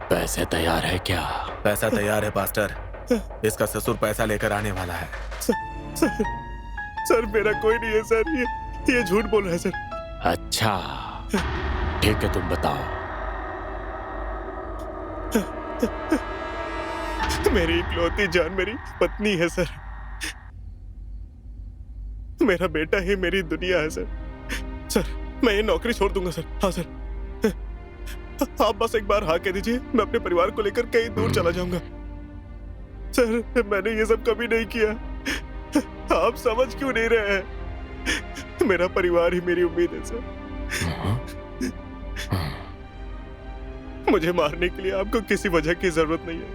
Speaker 1: पैसे तैयार है क्या?
Speaker 10: पैसा तैयार है पास्टर। इसका ससुर पैसा लेकर आने वाला है।
Speaker 2: सर मेरा कोई नहीं है सर, ये झूठ बोल रहा है सर।
Speaker 1: अच्छा ठीक है, तुम बताओ।
Speaker 2: मेरी इकलौती जान मेरी पत्नी है सर। मेरा बेटा ही मेरी दुनिया है सर। सर मैं ये नौकरी छोड़ दूंगा सर। हाँ सर, आप बस एक बार हाँ कह दीजिए, मैं अपने परिवार को लेकर कहीं दूर चला जाऊंगा। सर मैंने ये सब कभी नहीं किया, आप समझ क्यों नहीं रहे हैं? मेरा परिवार ही मेरी उम्मीद है सर। मुझे मारने के लिए आपको किसी वजह की जरूरत नहीं है,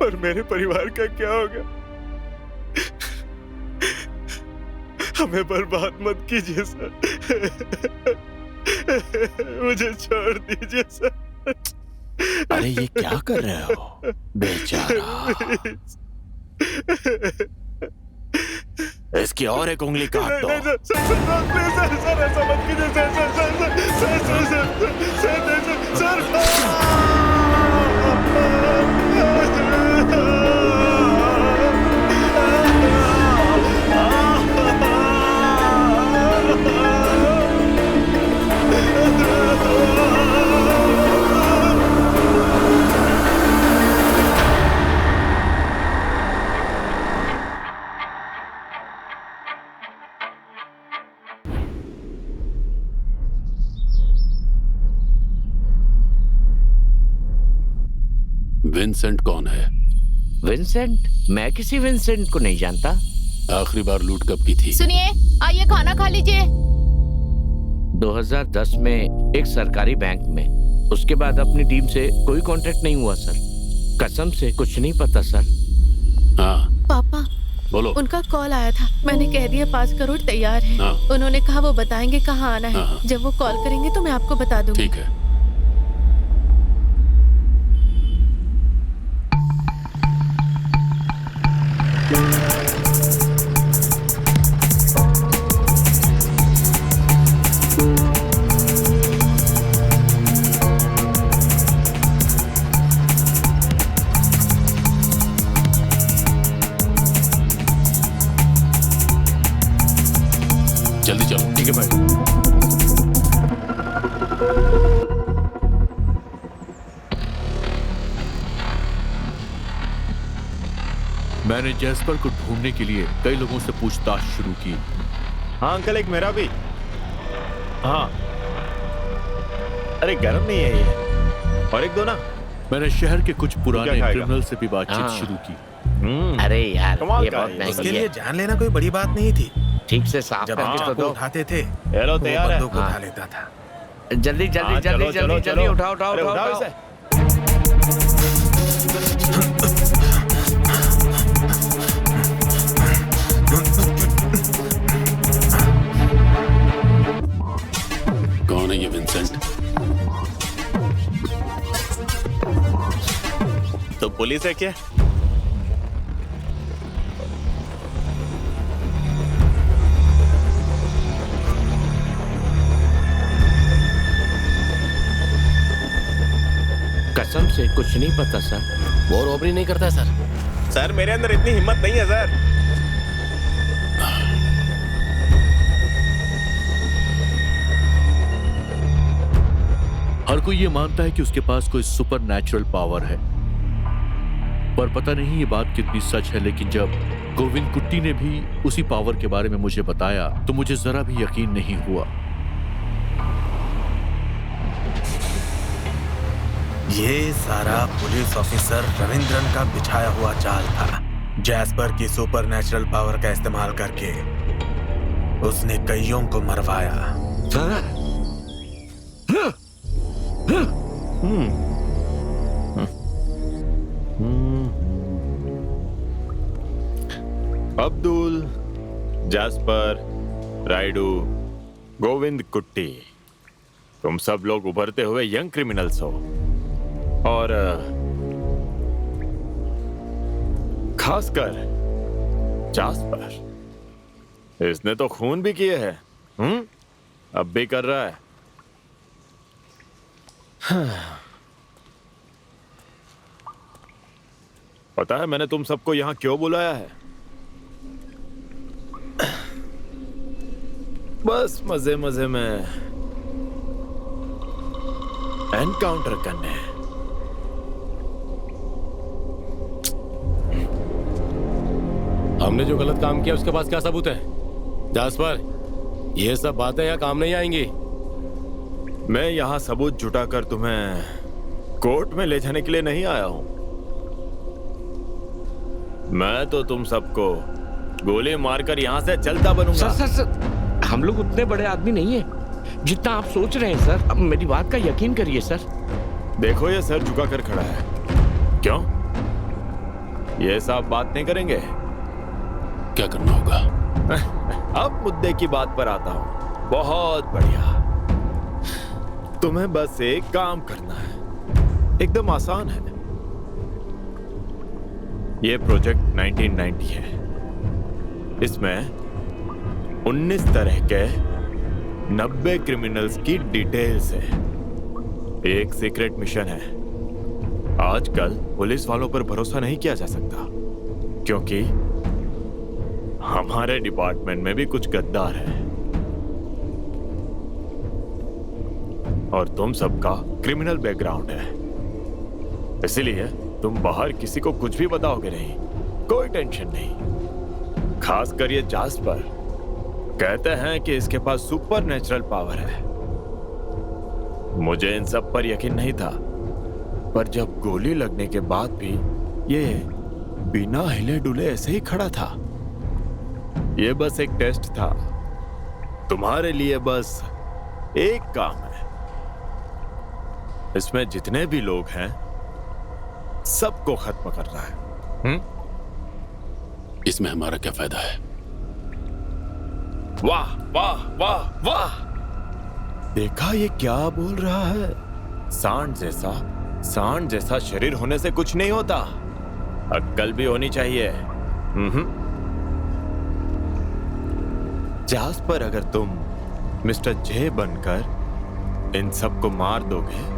Speaker 2: पर मेरे परिवार का क्या होगा? हमें बर्बाद मत कीजिए सर। मुझे छोड़ दीजिए सर।
Speaker 1: अरे ये क्या कर रहे हो बेचारा? इसकी और एक उंगली काट दो।
Speaker 2: सर ऐसा मत कीजिए सर।
Speaker 7: विंसेंट कौन है?
Speaker 4: विंसेंट? मैं किसी विंसेंट को नहीं जानता।
Speaker 7: आखिरी बार लूट कब की थी?
Speaker 11: सुनिए, आइए खाना खा लीजिए।
Speaker 4: 2010 में एक सरकारी बैंक में। उसके बाद अपनी टीम से कोई कांटेक्ट नहीं हुआ सर। कसम से कुछ नहीं पता सर।
Speaker 7: हाँ
Speaker 11: पापा
Speaker 7: बोलो।
Speaker 11: उनका कॉल आया था, मैंने कह दिया 5 करोड़ तैयार है।
Speaker 7: हाँ।
Speaker 11: उन्होंने कहा वो बताएंगे कहाँ आना है।
Speaker 7: हाँ।
Speaker 11: जब वो कॉल करेंगे तो मैं आपको बता दूंगी।
Speaker 7: ठीक है। जल्दी चलो।
Speaker 6: ठीक है भाई। मैंने जैस्पर को ढूंढने के लिए कई लोगों से पूछताछ शुरू की,
Speaker 1: हाँ अंकल, एक मेरा भी। हाँ, अरे गर्म नहीं है ये, और एक दो ना।
Speaker 6: मैंने शहर के कुछ पुराने क्रिमिनल से भी बातचीत
Speaker 4: हाँ।
Speaker 6: शुरू की।
Speaker 4: अरे यार,
Speaker 1: कमाल
Speaker 4: ये
Speaker 1: का
Speaker 4: बहुत
Speaker 1: है।
Speaker 4: महंगी
Speaker 10: उसके
Speaker 4: है।
Speaker 10: लिए जान लेना कोई बड़ी बात नहीं थी।
Speaker 4: ठीक से साफ
Speaker 10: जब
Speaker 4: करके
Speaker 10: हम
Speaker 4: तो
Speaker 10: चाकू
Speaker 4: दो।
Speaker 10: उठाते थे
Speaker 1: हेलो,
Speaker 10: वो
Speaker 1: तैयार है?
Speaker 10: बंदूक
Speaker 4: हाँ।
Speaker 10: उठा लेता था।
Speaker 4: जल्दी जल्दी
Speaker 1: हाँ,
Speaker 4: जल्दी
Speaker 1: चलो,
Speaker 4: जल्दी
Speaker 1: चलो,
Speaker 4: जल्दी
Speaker 1: चलो।
Speaker 4: उठाओ उठाओ
Speaker 1: अरे
Speaker 4: उठाओ
Speaker 1: उठाओ
Speaker 4: उठाओ।
Speaker 1: इसे।
Speaker 7: कौन है ये विंसेंट?
Speaker 1: तो पुलिस है क्या?
Speaker 4: कसम से कुछ नहीं पता सर।
Speaker 9: वो रॉबरी नहीं करता सर।
Speaker 2: सर मेरे अंदर इतनी हिम्मत नहीं है सर।
Speaker 6: हर कोई ये मानता है कि उसके पास कोई सुपर नेचुरल पावर है, पर पता नहीं ये बात कितनी सच है। लेकिन जब गोविंद कुट्टी ने भी उसी पावर के बारे में मुझे बताया तो मुझे जरा भी यकीन नहीं हुआ।
Speaker 10: ये सारा पुलिस ऑफिसर रविंद्रन का बिछाया हुआ जाल था। जैस्पर की सुपरनैचुरल पावर का इस्तेमाल करके उसने कईयों को मरवाया।
Speaker 1: अब्दुल, जैस्पर, राइडू, गोविंद कुट्टी, तुम सब लोग उभरते हुए यंग क्रिमिनल्स हो, और खासकर जैस्पर, इसने तो खून भी किए हैं। अब भी कर रहा है। पता है मैंने तुम सबको यहां क्यों बुलाया है? बस मजे मजे में एनकाउंटर करने।
Speaker 9: हमने जो गलत काम किया उसके पास क्या सबूत है? जैस्पर, ये सब बातें यहाँ काम नहीं आएंगी।
Speaker 1: मैं यहाँ सबूत जुटाकर तुम्हें कोर्ट में ले जाने के लिए नहीं आया हूं। मैं तो तुम सबको गोली मारकर यहाँ से चलता बनूंगा।
Speaker 4: सर, हम लोग उतने बड़े आदमी नहीं है जितना आप सोच रहे हैं सर। अब मेरी बात का यकीन करिए सर।
Speaker 1: देखो ये सर झुका कर खड़ा है। क्यों? ये सब बात नहीं करेंगे?
Speaker 7: क्या करना होगा?
Speaker 1: अब मुद्दे की बात पर आता हूं। बहुत बढ़िया। तुम्हें बस एक काम करना है, एकदम आसान है। ये प्रोजेक्ट 1990 है। इसमें 19 तरह के 90 क्रिमिनल्स की डिटेल्स है। एक सीक्रेट मिशन है। आजकल पुलिस वालों पर भरोसा नहीं किया जा सकता, क्योंकि हमारे डिपार्टमेंट में भी कुछ गद्दार है, और तुम सबका क्रिमिनल बैकग्राउंड है। इसलिए तुम बाहर किसी को कुछ भी बताओगे नहीं। कोई टेंशन नहीं। खासकर ये जैस्पर कहते हैं कि इसके पास सुपर नेचुरल पावर है। मुझे इन सब पर यकीन नहीं था, पर जब गोली लगने के बाद भी ये बिना हिले डुले ऐसे ही खड़ा था। ये बस एक टेस्ट था। तुम्हारे लिए बस एक काम है। इसमें जितने भी लोग हैं सबको खत्म करना है।
Speaker 7: इसमें हमारा क्या फायदा है?
Speaker 1: वाह वाह वाह वाह! देखा ये क्या बोल रहा है? सांड जैसा शरीर होने से कुछ नहीं होता, अक्ल भी होनी चाहिए। जैस्पर, अगर तुम मिस्टर जे बनकर इन सबको मार दोगे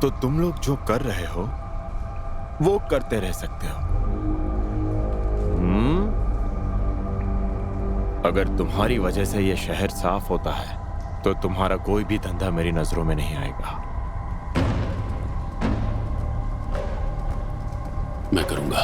Speaker 1: तो तुम लोग जो कर रहे हो वो करते रह सकते हो। अगर तुम्हारी वजह से ये शहर साफ होता है तो तुम्हारा कोई भी धंधा मेरी नजरों में नहीं आएगा।
Speaker 7: मैं करूंगा।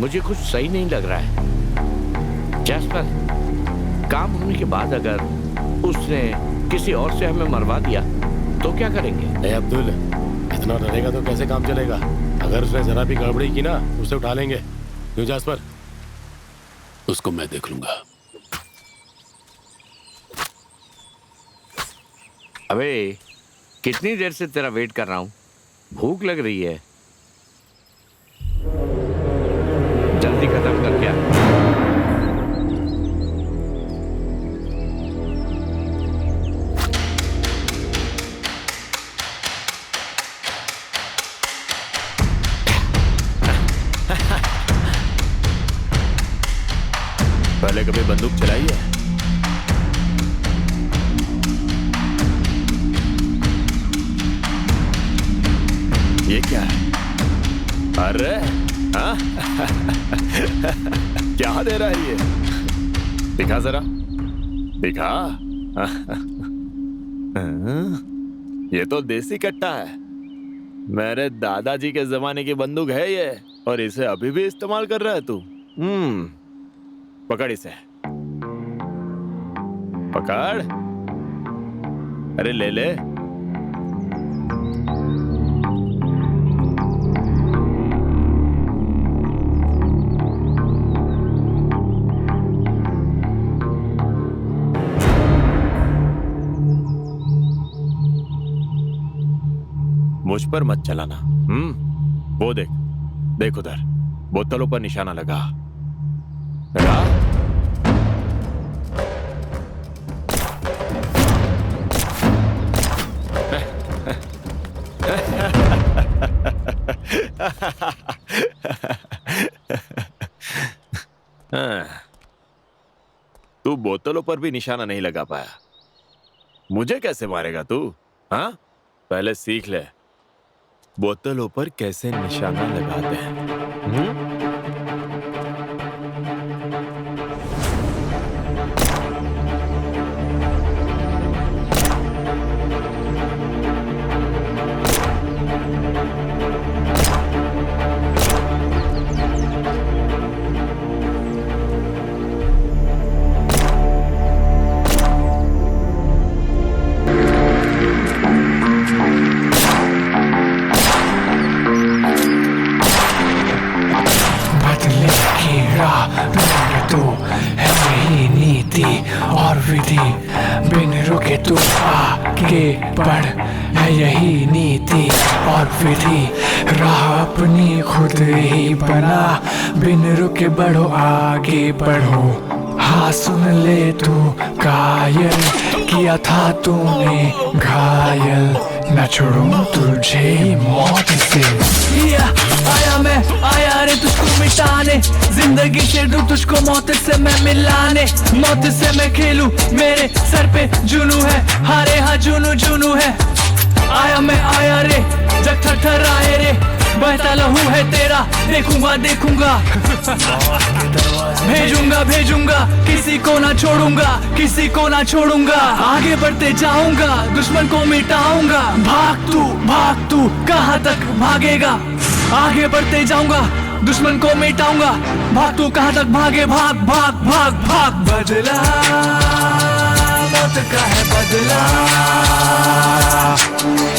Speaker 4: मुझे कुछ सही नहीं लग रहा है। जैस्पर, काम होने के बाद अगर उसने किसी और से हमें मरवा दिया तो क्या करेंगे?
Speaker 9: ए अब्दुल, इतना डरेगा तो कैसे काम चलेगा? अगर उसने जरा भी गड़बड़ी की ना, उसे उठा लेंगे। क्यों जैस्पर?
Speaker 7: उसको मैं देख लूंगा।
Speaker 4: अबे कितनी देर से तेरा वेट कर रहा हूं, भूख लग रही है, जल्दी खत्म कर क्या।
Speaker 1: पहले कभी बंदूक चलाई है? ये क्या है? अरे हाँ? क्या दे रहा है ये? दिखा जरा, दिखा। ये तो देसी कट्टा है। मेरे दादाजी के जमाने की बंदूक है ये, और इसे अभी भी इस्तेमाल कर रहा है तू? पकड़ इसे, पकड़। अरे ले ले। मुझ पर मत चलाना। वो देख, देख उधर, बोतलों पर निशाना लगा। तू बोतलों पर भी निशाना नहीं लगा पाया, मुझे कैसे मारेगा तू? हाँ, पहले सीख ले बोतलों पर कैसे निशाना लगाते हैं।
Speaker 8: और विधि बिन रुके तू आगे बढ़ है यही नीति और विधि, राह अपनी खुद ही बना, बिन रुके बढ़ो आगे बढ़ो। हाँ सुन ले तू कायल, किया था तूने घायल, न छोड़ूं तुझे मौत से। आया रे तुझको मिटाने, जिंदगी से दूं तुझको मौत से मैं मिलाने। मौत से मैं खेलूं, मेरे सर पे जुनू है, हारे हाँ जुनू जुनू है। आया रे, जग थरथराए रे, बहता लहू है तेरा, देखूंगा देखूंगा। भेजूंगा, किसी को ना छोड़ूंगा, किसी को ना छोड़ूंगा। आगे बढ़ते जाऊंगा, दुश्मन को मिटाऊंगा। भाग तू कहाँ तक भागेगा? आगे बढ़ते जाऊंगा, दुश्मन को मिटाऊंगा। भाग तू कहाँ तक भागे? भाग। बदला मौत का है बदला,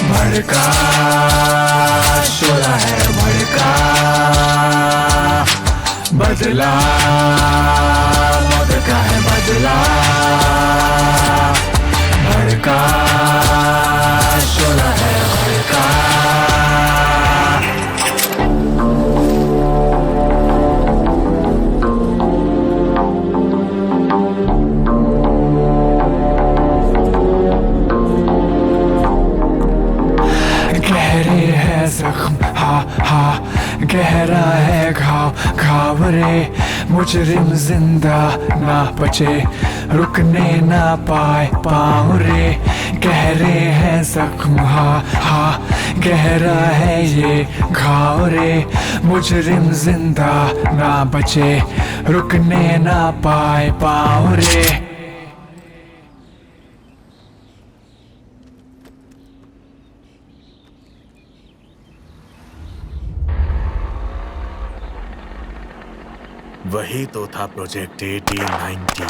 Speaker 8: भड़का शोला है भड़का। बदला मौत का है बदला, भड़का शोला है भड़का। जख्म हा गहरा है घाव रे, मुजरिम जिंदा ना बचे, रुकने ना पाए पाँव रे। गहरे हैं जख्म हा गहरा है ये घाव रे, मुजरिम जिंदा ना बचे, रुकने ना पाए पाँव रे।
Speaker 10: वही तो था प्रोजेक्ट 1890।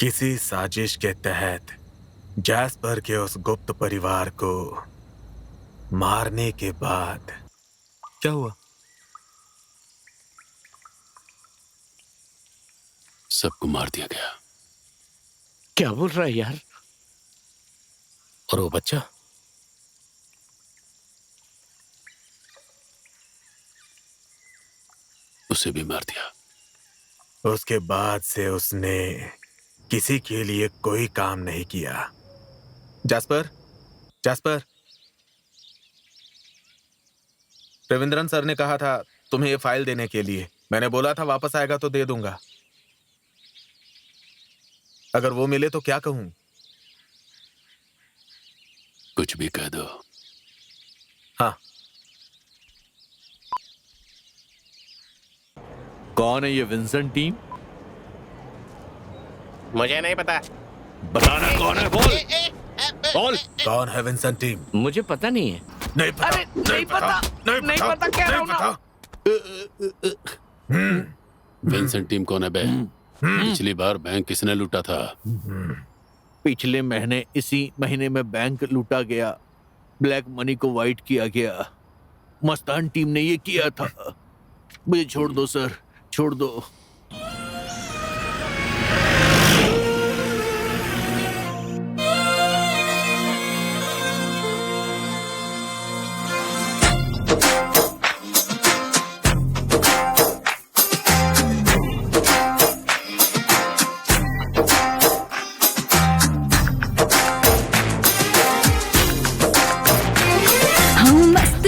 Speaker 10: किसी साजिश के तहत जैस्पर के उस गुप्त परिवार को मारने के बाद
Speaker 6: क्या हुआ?
Speaker 7: सबको मार दिया गया।
Speaker 4: क्या बोल रहा है यार?
Speaker 9: और वो बच्चा?
Speaker 7: उसे भी मार दिया।
Speaker 10: उसके बाद से उसने किसी के लिए कोई काम नहीं किया। जैस्पर, जैस्पर, रविंद्रन सर ने कहा था तुम्हें ये फाइल देने के लिए। मैंने बोला था वापस आएगा तो दे दूंगा। अगर वो मिले तो क्या कहूं?
Speaker 7: कुछ भी कह दो।
Speaker 10: हाँ।
Speaker 6: कौन है ये विंसेंट टीम?
Speaker 9: मुझे नहीं पता।
Speaker 6: बताना कौन है, बोल। बोल।
Speaker 10: कौन है विंसेंट टीम?
Speaker 4: मुझे पता नहीं है।
Speaker 10: नहीं पता।
Speaker 4: अरे नहीं पता, नहीं पता कह रहा हूं ना।
Speaker 7: विंसेंट टीम कौन है बे? पिछली बार बैंक किसने लूटा था?
Speaker 6: पिछले महीने इसी महीने में बैंक लूटा गया। ब्लैक मनी को वाइट किया गया। मस्तान टीम ने ये किया था। मुझे छोड़ दो सर, छोड़ दो।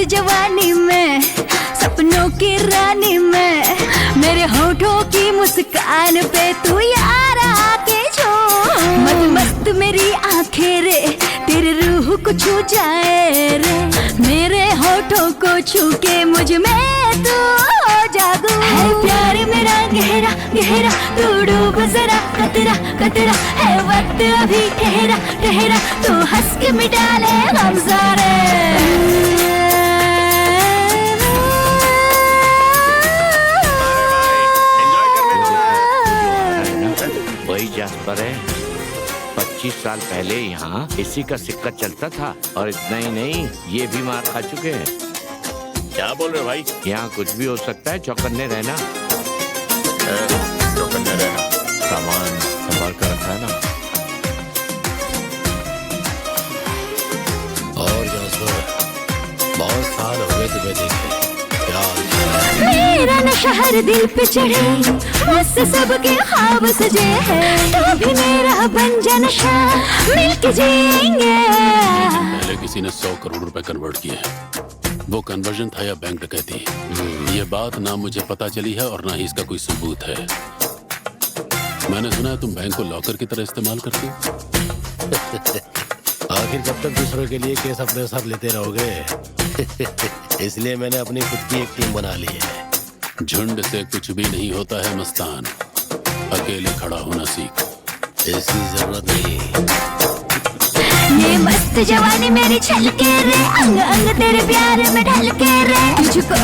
Speaker 14: जवानी में सपनों की रानी में मेरे होठों की मुस्कान पे तू यार आके छू। मत मस्त मेरी आंखें रे तेरे रूह को छू जाए रे। मेरे होठों को छू के मुझ में तू हो जादू। है प्यार मेरा गहरा गहरा तू डूब जरा कतरा कतरा। है वक्त अभी ठहरा ठहरा तू हंस के मिटा ले गम सारे।
Speaker 4: वही जैस्पर है। 25 साल पहले यहाँ इसी का सिक्का चलता था और इतना ही नहीं, ये भी मार खा चुके हैं।
Speaker 9: क्या बोल रहे हो भाई?
Speaker 4: यहाँ कुछ भी हो सकता है, चौकन्ने रहना।
Speaker 10: चौकन्ने रहना।
Speaker 4: सामान संभाल कर रखा है ना।
Speaker 9: और जैस्पर, बहुत साल हो गए तुम्हें देखे।
Speaker 14: मेरा नशा हर दिल पे चढ़े मुझसे सबके ख्वाब सजे हैं। तो भी मेरा बन जा नशा मिलके जिएंगे।
Speaker 7: पहले किसी ने 100 करोड़ रुपए कन्वर्ट किए हैं। वो कन्वर्जन था या बैंक डकैती? ये बात ना मुझे पता चली है और ना ही इसका कोई सबूत है। मैंने सुना है तुम बैंक को लॉकर की तरह इस्तेमाल करते हो।
Speaker 9: आखिर कब तक दूसरों के लिए केस अपने सर लेते रहोगे? इसलिए मैंने अपनी खुद की एक टीम बना ली है।
Speaker 7: झुंड से कुछ भी नहीं होता है मस्तान, अकेले खड़ा होना सीख।
Speaker 9: इसकी जरूरत नहीं।
Speaker 14: ये मस्त जवानी मेरी छलके रे अंग अंग तेरे प्यार में ढलके रे। तुझको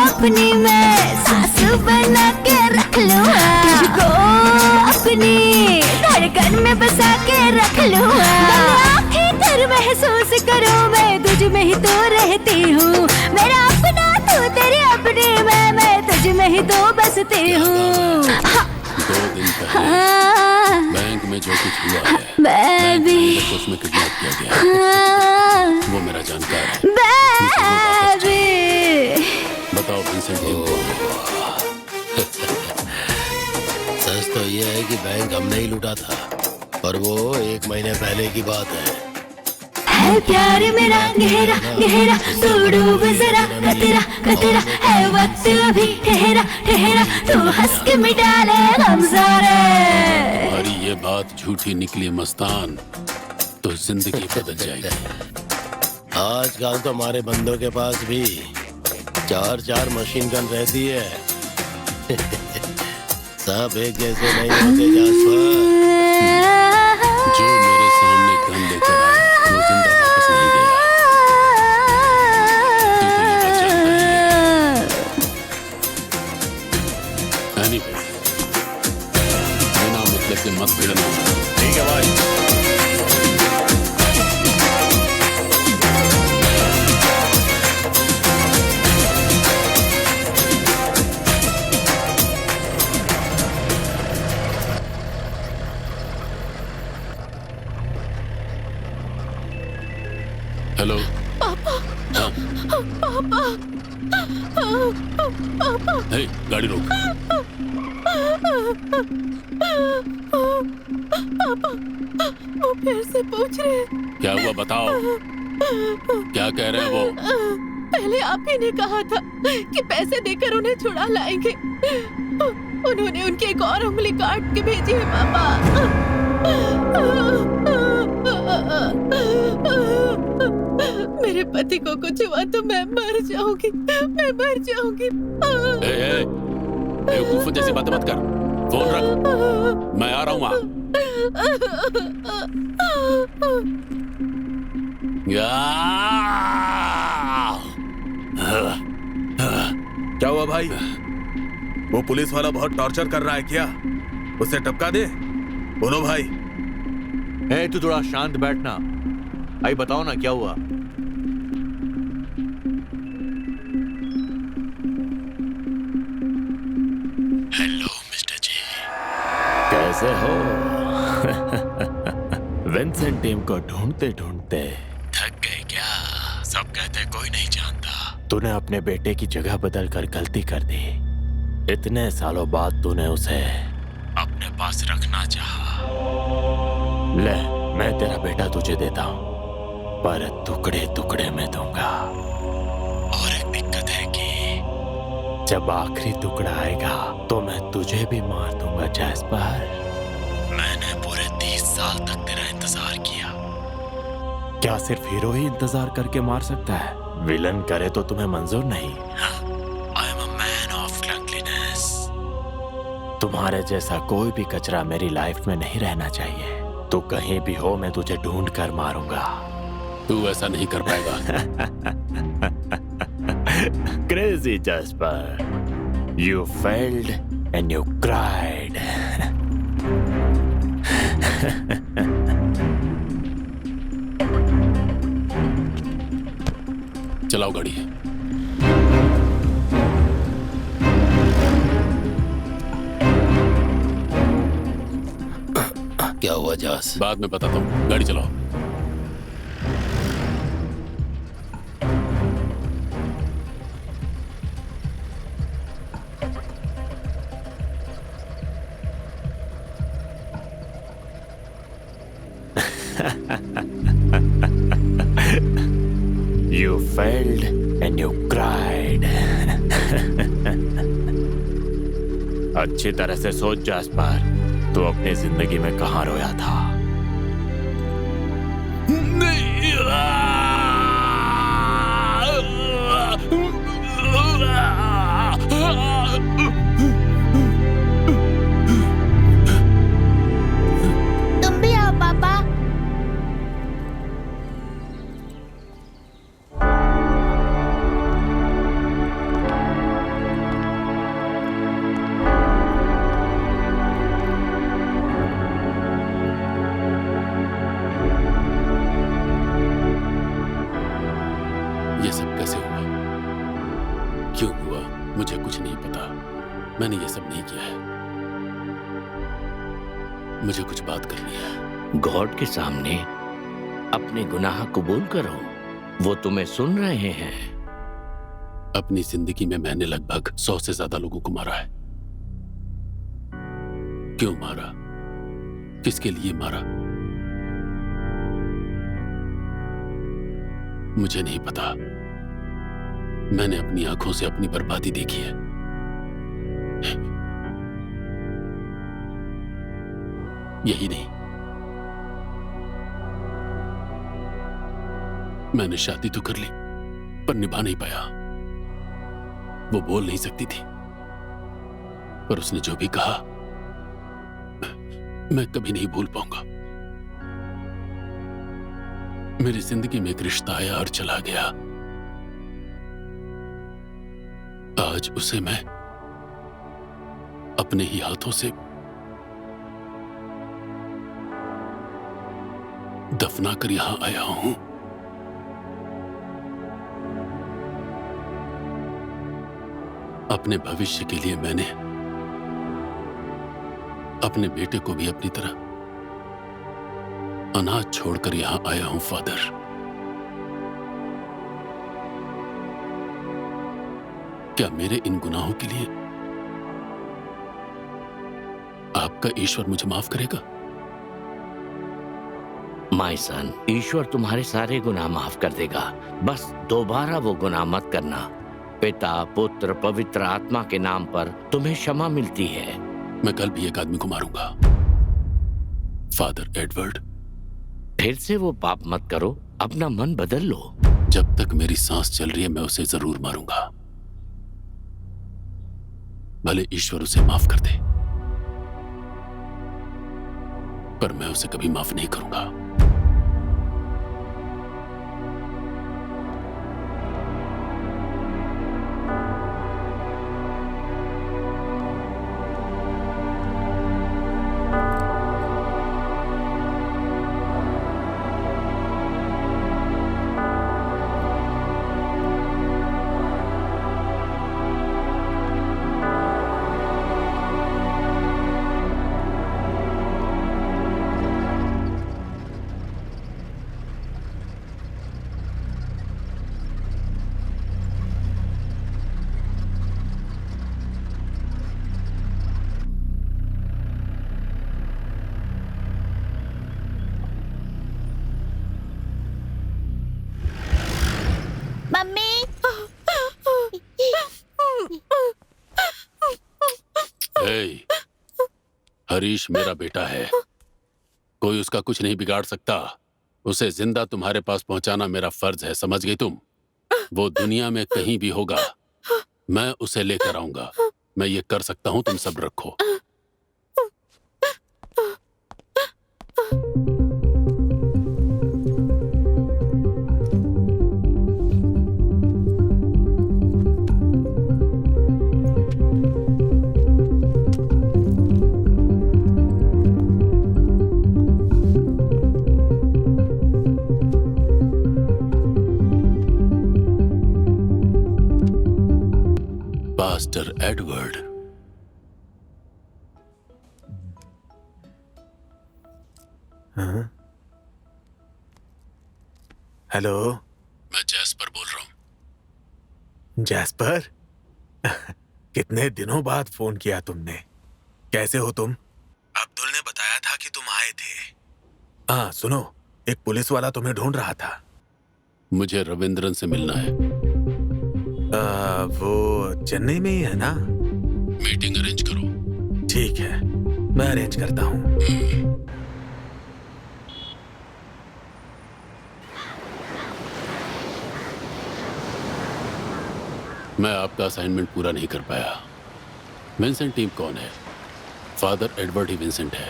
Speaker 14: अपनी मैं सास बना के रख लूं। तुझको अपनी धड़कन में बसा के रख लूं। आँखें कर महसूस करूं मैं तुझ में ही तो रहती हूँ। मेरा अपना तू तेरी अपनी मैं तुझ में ही तो बसती हूँ।
Speaker 7: 2 दिन पहले बैंक में जो कुछ हुआ है,
Speaker 14: बेबी
Speaker 7: उसमें किडनैप किया गया। वो मेरा जानकार है।
Speaker 14: बेबी
Speaker 7: बताओ विंसेंट टीम कौन है?
Speaker 9: सच तो ये है कि बैंक हमने ही लूटा था, पर वो 1 महीने पहले की बात है।
Speaker 14: है प्यार मेरा गहरा गहरा तू डूब जरा कतरा कतरा। है वक्त अभी ठहरा ठहरा तू हंस के मिटा ले गम सारे।
Speaker 7: तुम्हारी ये बात झूठी निकली मस्तान तो जिंदगी बदल जाएगी।
Speaker 9: आजकल तो हमारे बंदों के पास भी 4 मशीन गन रहती है। सब एक जैसे नहीं होते जैस्पर।
Speaker 7: जो मेरे सामने गन लेकर आया वो जिंदा वापस नहीं गया। तू तो ये बात जानता ही है। उससे मत भिड़ना।
Speaker 1: ठीक है भाई।
Speaker 7: हेलो
Speaker 11: पापा।
Speaker 7: हाँ
Speaker 11: पापा। पापा।
Speaker 7: हे, गाड़ी रोक।
Speaker 11: पापा, वो फिर से पूछ रहे हैं।
Speaker 7: क्या हुआ बताओ, क्या कह रहे हैं वो?
Speaker 11: पहले आप ही ने कहा था कि पैसे देकर उन्हें छुड़ा लाएंगे। उन्होंने उनकी एक और उंगली काट के भेजी है पापा। मेरे पति को कुछ हुआ तो मैं मर जाऊंगी, मैं मर जाऊंगी।
Speaker 7: बेवकूफ जैसी बातें मत कर, फोन रख, मैं आ रहा हूँ वहाँ।
Speaker 10: क्या हुआ भाई? वो पुलिस वाला बहुत टॉर्चर कर रहा है क्या? उसे टपका दे। बोलो भाई।
Speaker 6: तू थोड़ा शांत बैठना। आई बताओ ना क्या हुआ?
Speaker 1: हेलो मिस्टर जी, कैसे हो? विंसेंट टीम को ढूंढते ढूंढते थक गए क्या? सब कहते कोई नहीं जानता। तूने अपने बेटे की जगह बदल कर गलती कर दी। इतने सालों बाद तूने उसे अपने पास रखना चाहा। ले, मैं तेरा बेटा तुझे देता हूँ, पर टुकड़े टुकड़े में दूंगा। और एक दिक्कत है कि जब आखिरी टुकड़ा आएगा तो मैं तुझे भी मार दूंगा जैस्पर। मैंने पूरे 30 साल तक तेरा इंतजार किया। क्या सिर्फ हीरो ही इंतजार करके मार सकता है? विलन करे तो तुम्हें मंजूर नहीं? I am a man of cleanliness. तुम्हारे जैसा कोई भी कचरा मेरी लाइफ में नहीं रहना चाहिए। तू कहीं भी हो, मैं तुझे ढूंढ कर मारूंगा।
Speaker 7: तू ऐसा नहीं कर पाएगा।
Speaker 1: Crazy Jasper, you failed and you cried.
Speaker 7: चलाओ गाड़ी।
Speaker 9: क्या हुआ जास?
Speaker 7: बाद में बताता हूँ, गाड़ी चलाओ।
Speaker 1: You failed and you cried. अच्छी तरह से सोच जास्पर, तू अपनी जिंदगी में कहाँ रोया था?
Speaker 5: तुम भी आओ पापा।
Speaker 7: ये सब कैसे हुआ, क्यों हुआ, मुझे कुछ नहीं पता। मैंने ये सब नहीं किया है। मुझे कुछ बात करनी है।
Speaker 4: गॉड के सामने अपने गुनाह कबूल करो, वो तुम्हें सुन रहे हैं।
Speaker 7: अपनी जिंदगी में मैंने लगभग 100 से ज्यादा लोगों को मारा है। क्यों मारा, किसके लिए मारा, मुझे नहीं पता। मैंने अपनी आंखों से अपनी बर्बादी देखी है। यही नहीं, मैंने शादी तो कर ली पर निभा नहीं पाया। वो बोल नहीं सकती थी, पर उसने जो भी कहा मैं कभी नहीं भूल पाऊंगा। मेरी जिंदगी में एक रिश्ता आया और चला गया। आज उसे मैं अपने ही हाथों से दफना कर यहां आया हूं। अपने भविष्य के लिए मैंने अपने बेटे को भी अपनी तरह अनाथ छोड़कर यहां आया हूं फादर। क्या मेरे इन गुनाहों के लिए आपका ईश्वर मुझे माफ करेगा?
Speaker 4: माय सन, ईश्वर तुम्हारे सारे गुनाह माफ कर देगा। बस दोबारा वो गुनाह मत करना। पिता, पुत्र, पवित्र आत्मा के नाम पर तुम्हें क्षमा मिलती है।
Speaker 7: मैं कल भी एक आदमी को मारूंगा, फादर एडवर्ड।
Speaker 4: फिर से वो पाप मत करो, अपना मन बदल लो।
Speaker 7: जब तक मेरी सांस चल रही है मैं उसे जरूर मारूंगा, भले ईश्वर उसे माफ कर दे, पर मैं उसे कभी माफ नहीं करूंगा। हरीश मेरा बेटा है, कोई उसका कुछ नहीं बिगाड़ सकता। उसे जिंदा तुम्हारे पास पहुंचाना मेरा फर्ज है, समझ गई तुम? वो दुनिया में कहीं भी होगा, मैं उसे लेकर आऊंगा। मैं ये कर सकता हूं, तुम सब्र रखो। पास्टर एडवर्ड,
Speaker 10: हेलो,
Speaker 7: मैं जैस्पर बोल रहा हूं।
Speaker 10: जैस्पर, कितने दिनों बाद फोन किया तुमने। कैसे हो तुम? अब्दुल ने बताया था कि तुम आए थे। हाँ सुनो, एक पुलिस वाला तुम्हें ढूंढ रहा था।
Speaker 7: मुझे रविंद्रन से मिलना है।
Speaker 10: वो चेन्नई में ही है ना?
Speaker 7: मीटिंग अरेंज करो।
Speaker 10: ठीक है, मैं अरेंज करता हूँ।
Speaker 7: मैं आपका असाइनमेंट पूरा नहीं कर पाया। विंसेंट टीम कौन है? फादर एडवर्ड ही विंसेंट है।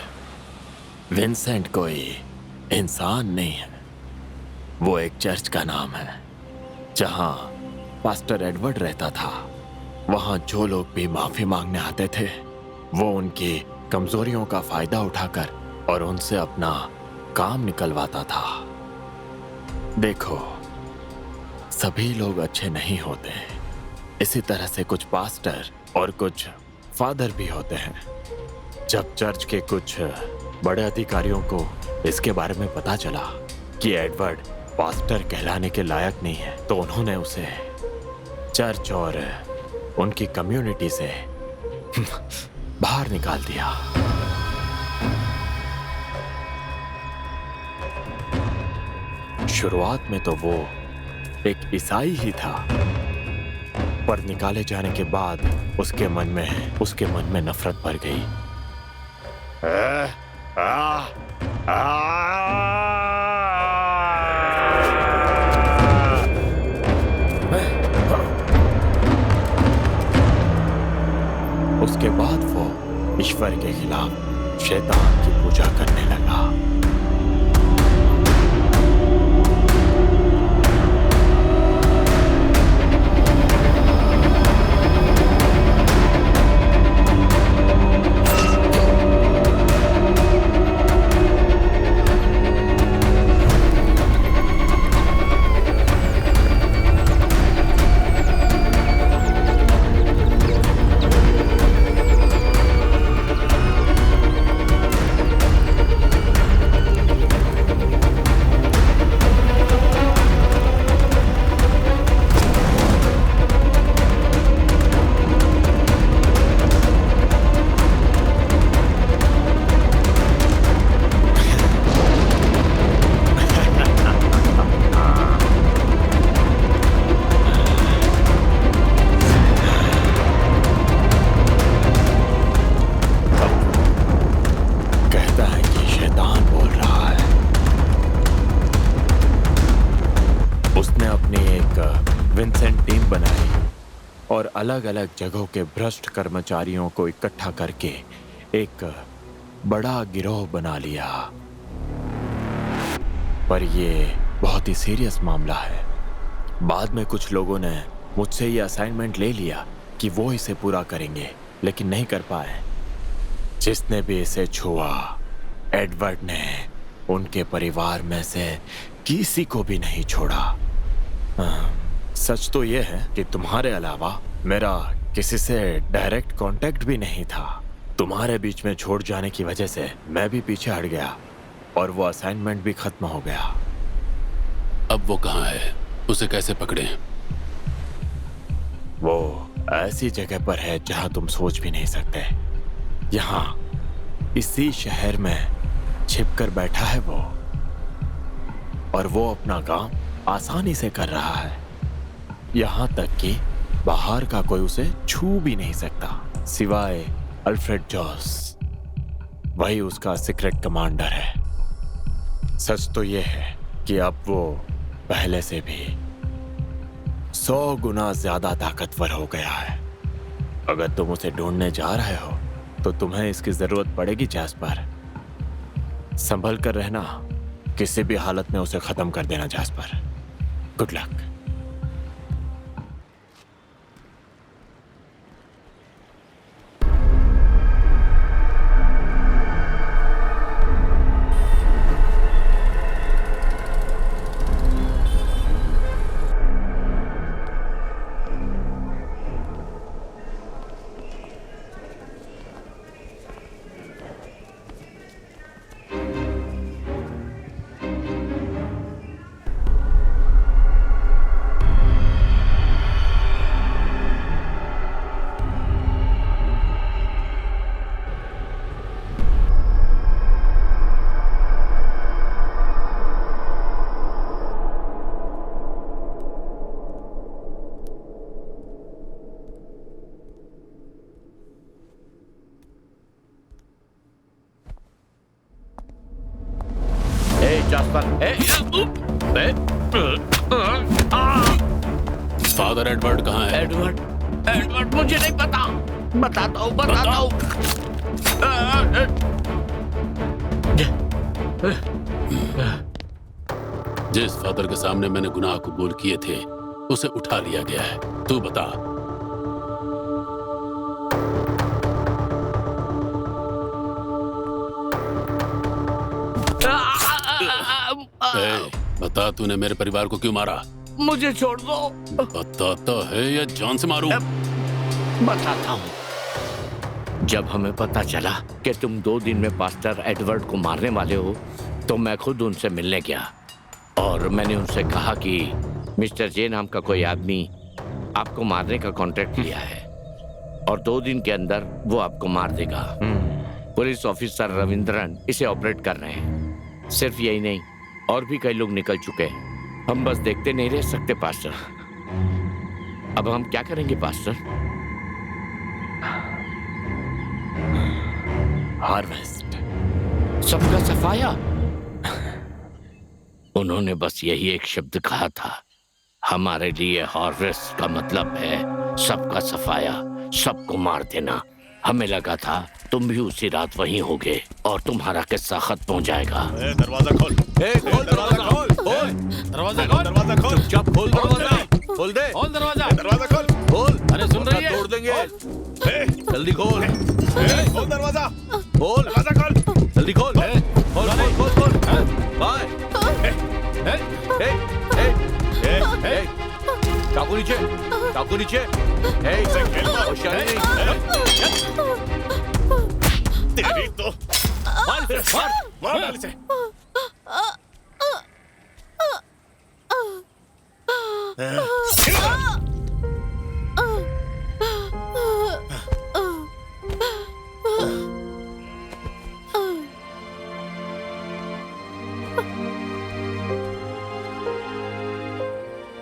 Speaker 1: विंसेंट कोई इंसान नहीं है, वो एक चर्च का नाम है। जहां पास्टर एडवर्ड रहता था, वहां जो लोग भी माफी मांगने आते थे, वो उनकी कमजोरियों का फायदा उठाकर और उनसे अपना काम निकलवाता था। देखो, सभी लोग अच्छे नहीं होते। इसी तरह से कुछ पास्टर और कुछ फादर भी होते हैं। जब चर्च के कुछ बड़े अधिकारियों को इसके बारे में पता चला कि एडवर्ड पास्टर कहलाने के लायक नहीं है, तो उन्होंने उसे चर्च और उनकी कम्युनिटी से बाहर निकाल दिया। शुरुआत में तो वो एक ईसाई ही था, पर निकाले जाने के बाद उसके मन में नफरत भर गई। उसके बाद वो ईश्वर के खिलाफ शैतान की पूजा करने लगा। अलग अलग जगहों के भ्रष्ट कर्मचारियों को इकट्ठा करके एक बड़ा गिरोह बना लिया। पर ये बहुत ही सीरियस मामला है। बाद में कुछ लोगों ने मुझसे ये असाइनमेंट ले लिया कि वो इसे पूरा करेंगे, लेकिन नहीं कर पाए। जिसने भी इसे छुआ, एडवर्ड ने उनके परिवार में से किसी को भी नहीं छोड़ा। सच तो ये है कि तुम्हारे अलावा मेरा किसी से डायरेक्ट कांटेक्ट भी नहीं था। तुम्हारे बीच में छोड़ जाने की वजह से मैं भी पीछे हट गया और वो असाइनमेंट भी खत्म हो गया।
Speaker 7: अब वो कहाँ है? उसे कैसे पकड़े?
Speaker 1: वो ऐसी जगह पर है जहां तुम सोच भी नहीं सकते। यहाँ इसी शहर में छिपकर बैठा है वो, और वो अपना काम आसानी से कर रहा है। यहाँ तक कि बाहर का कोई उसे छू भी नहीं सकता, सिवाय अल्फ्रेड जॉस। वही उसका सीक्रेट कमांडर है। सच तो ये है कि अब वो पहले से भी 100 गुना ज्यादा ताकतवर हो गया है। अगर तुम उसे ढूंढने जा रहे हो तो तुम्हें इसकी जरूरत पड़ेगी जैस्पर। संभल कर रहना, किसी भी हालत में उसे खत्म कर देना jasper. Good luck.
Speaker 7: Father Edward कहाँ है?
Speaker 4: एडवर्ड मुझे नहीं पता। बताता हूँ।
Speaker 7: जिस फादर के सामने मैंने गुनाह कबूल किए थे उसे उठा लिया गया है। तू बता। बता, तूने मेरे परिवार को क्यों मारा?
Speaker 4: मुझे छोड़ दो।
Speaker 7: बताता है या जान से मारूं?
Speaker 4: बताता हूँ। जब हमें पता चला कि तुम 2 दिन में पास्टर एडवर्ड को मारने वाले हो, तो मैं खुद उनसे मिलने गया और मैंने उनसे कहा कि मिस्टर जे नाम का कोई आदमी आपको मारने का कॉन्ट्रैक्ट लिया है और 2 दिन के अंदर वो आपको मार देगा। पुलिस ऑफिसर रविंद्रन इसे ऑपरेट कर रहे हैं। सिर्फ यही नहीं, और भी कई लोग निकल चुके हैं। हम बस देखते नहीं रह सकते पास्टर। अब हम क्या करेंगे पास्टर?
Speaker 1: हार्वेस्ट,
Speaker 4: सबका सफाया। उन्होंने बस यही एक शब्द कहा था। हमारे लिए हार्वेस्ट का मतलब है सबका सफाया, सबको मार देना। हमें लगा था तुम भी उसी रात वहीं होगे और तुम्हारा किस्सा खत्म हो जाएगा।
Speaker 2: दरवाजा खोल। खोल दरवाजा खोल। खोल दरवाजा खोल। दरवाजा खोल।
Speaker 6: चुपचाप खोल दरवाजा। खोल दे।
Speaker 2: खोल दरवाजा। दरवाजा खोल।
Speaker 6: खोल।
Speaker 2: अरे सुन रही है?
Speaker 6: तोड़ देंगे। जल्दी खोल।
Speaker 2: खोल दरवाजा।
Speaker 6: खोल।
Speaker 2: दरवाजा खोल।
Speaker 6: जल्दी खोल। खोल खोल खोल खोल। बाय। चाकू नीचे। चाकू नीचे। होशियारी नहीं।
Speaker 2: तेरी तो मार डाल इसे।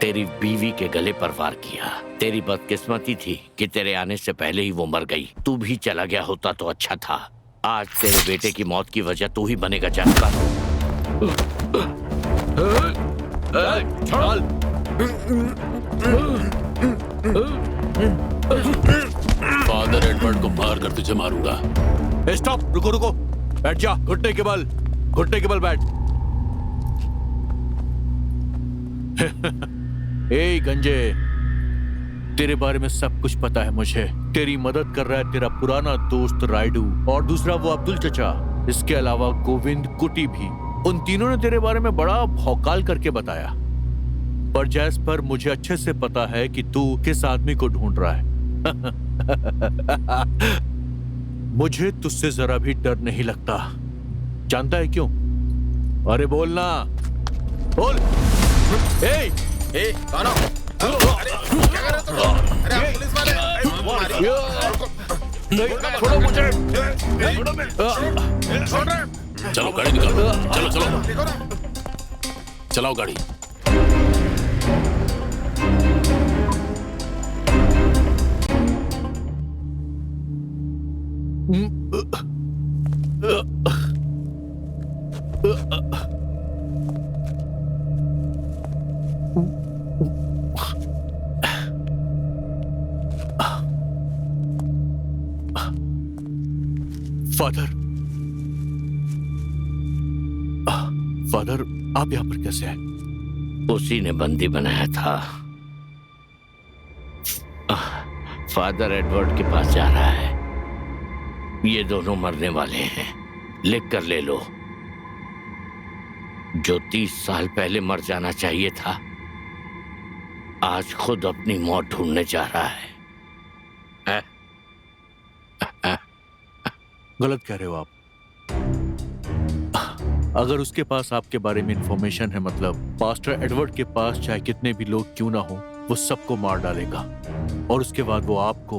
Speaker 4: तेरी बीवी के गले पर वार किया। तेरी बदकिस्मती थी कि तेरे आने से पहले ही वो मर गई। तू भी चला गया होता तो अच्छा था। आज तेरे बेटे की मौत की वजह तू ही बनेगा जैस्पर।
Speaker 6: चल।
Speaker 7: फादर एडवर्ड को मार कर तुझे मारूंगा।
Speaker 6: स्टॉप, रुको रुको, बैठ जा, घुटने के बल बैठ। ए गंजे, तेरे बारे में सब कुछ पता है मुझे। तेरी मदद कर रहा है तेरा पुराना दोस्त राइडू और दूसरा वो अब्दुल चचा, इसके अलावा गोविंद कुटी भी। उन तीनों ने तेरे बारे में बड़ा भौकाल करके बताया। पर जैस्पर, मुझे अच्छे से पता है कि तू किस आदमी को ढूंढ रहा है। मुझे तुझसे जरा भी डर नहीं लगता। जानता है क्यों? अरे बोलना, बोल।
Speaker 10: कौन हो? अरे क्या कर रहे हो तुम? अरे आप पुलिस वाले?
Speaker 6: छोड़ो मुझे।
Speaker 7: चलो गाड़ी निकालो, चलो चलाओ गाड़ी।
Speaker 6: फादर, आप यहाँ पर कैसे आए?
Speaker 4: उसी ने बंदी बनाया था। फादर एडवर्ड के पास जा रहा है। ये दोनों मरने वाले हैं, लिख कर ले लो। जो 30 साल पहले मर जाना चाहिए था, आज खुद अपनी मौत ढूंढने जा रहा है।
Speaker 6: गलत कह रहे हो आप। अगर उसके पास आपके बारे में इंफॉर्मेशन है, मतलब पास्टर एडवर्ड के पास चाहे कितने भी लोग क्यों ना हो, वो सबको मार डालेगा और उसके बाद वो आपको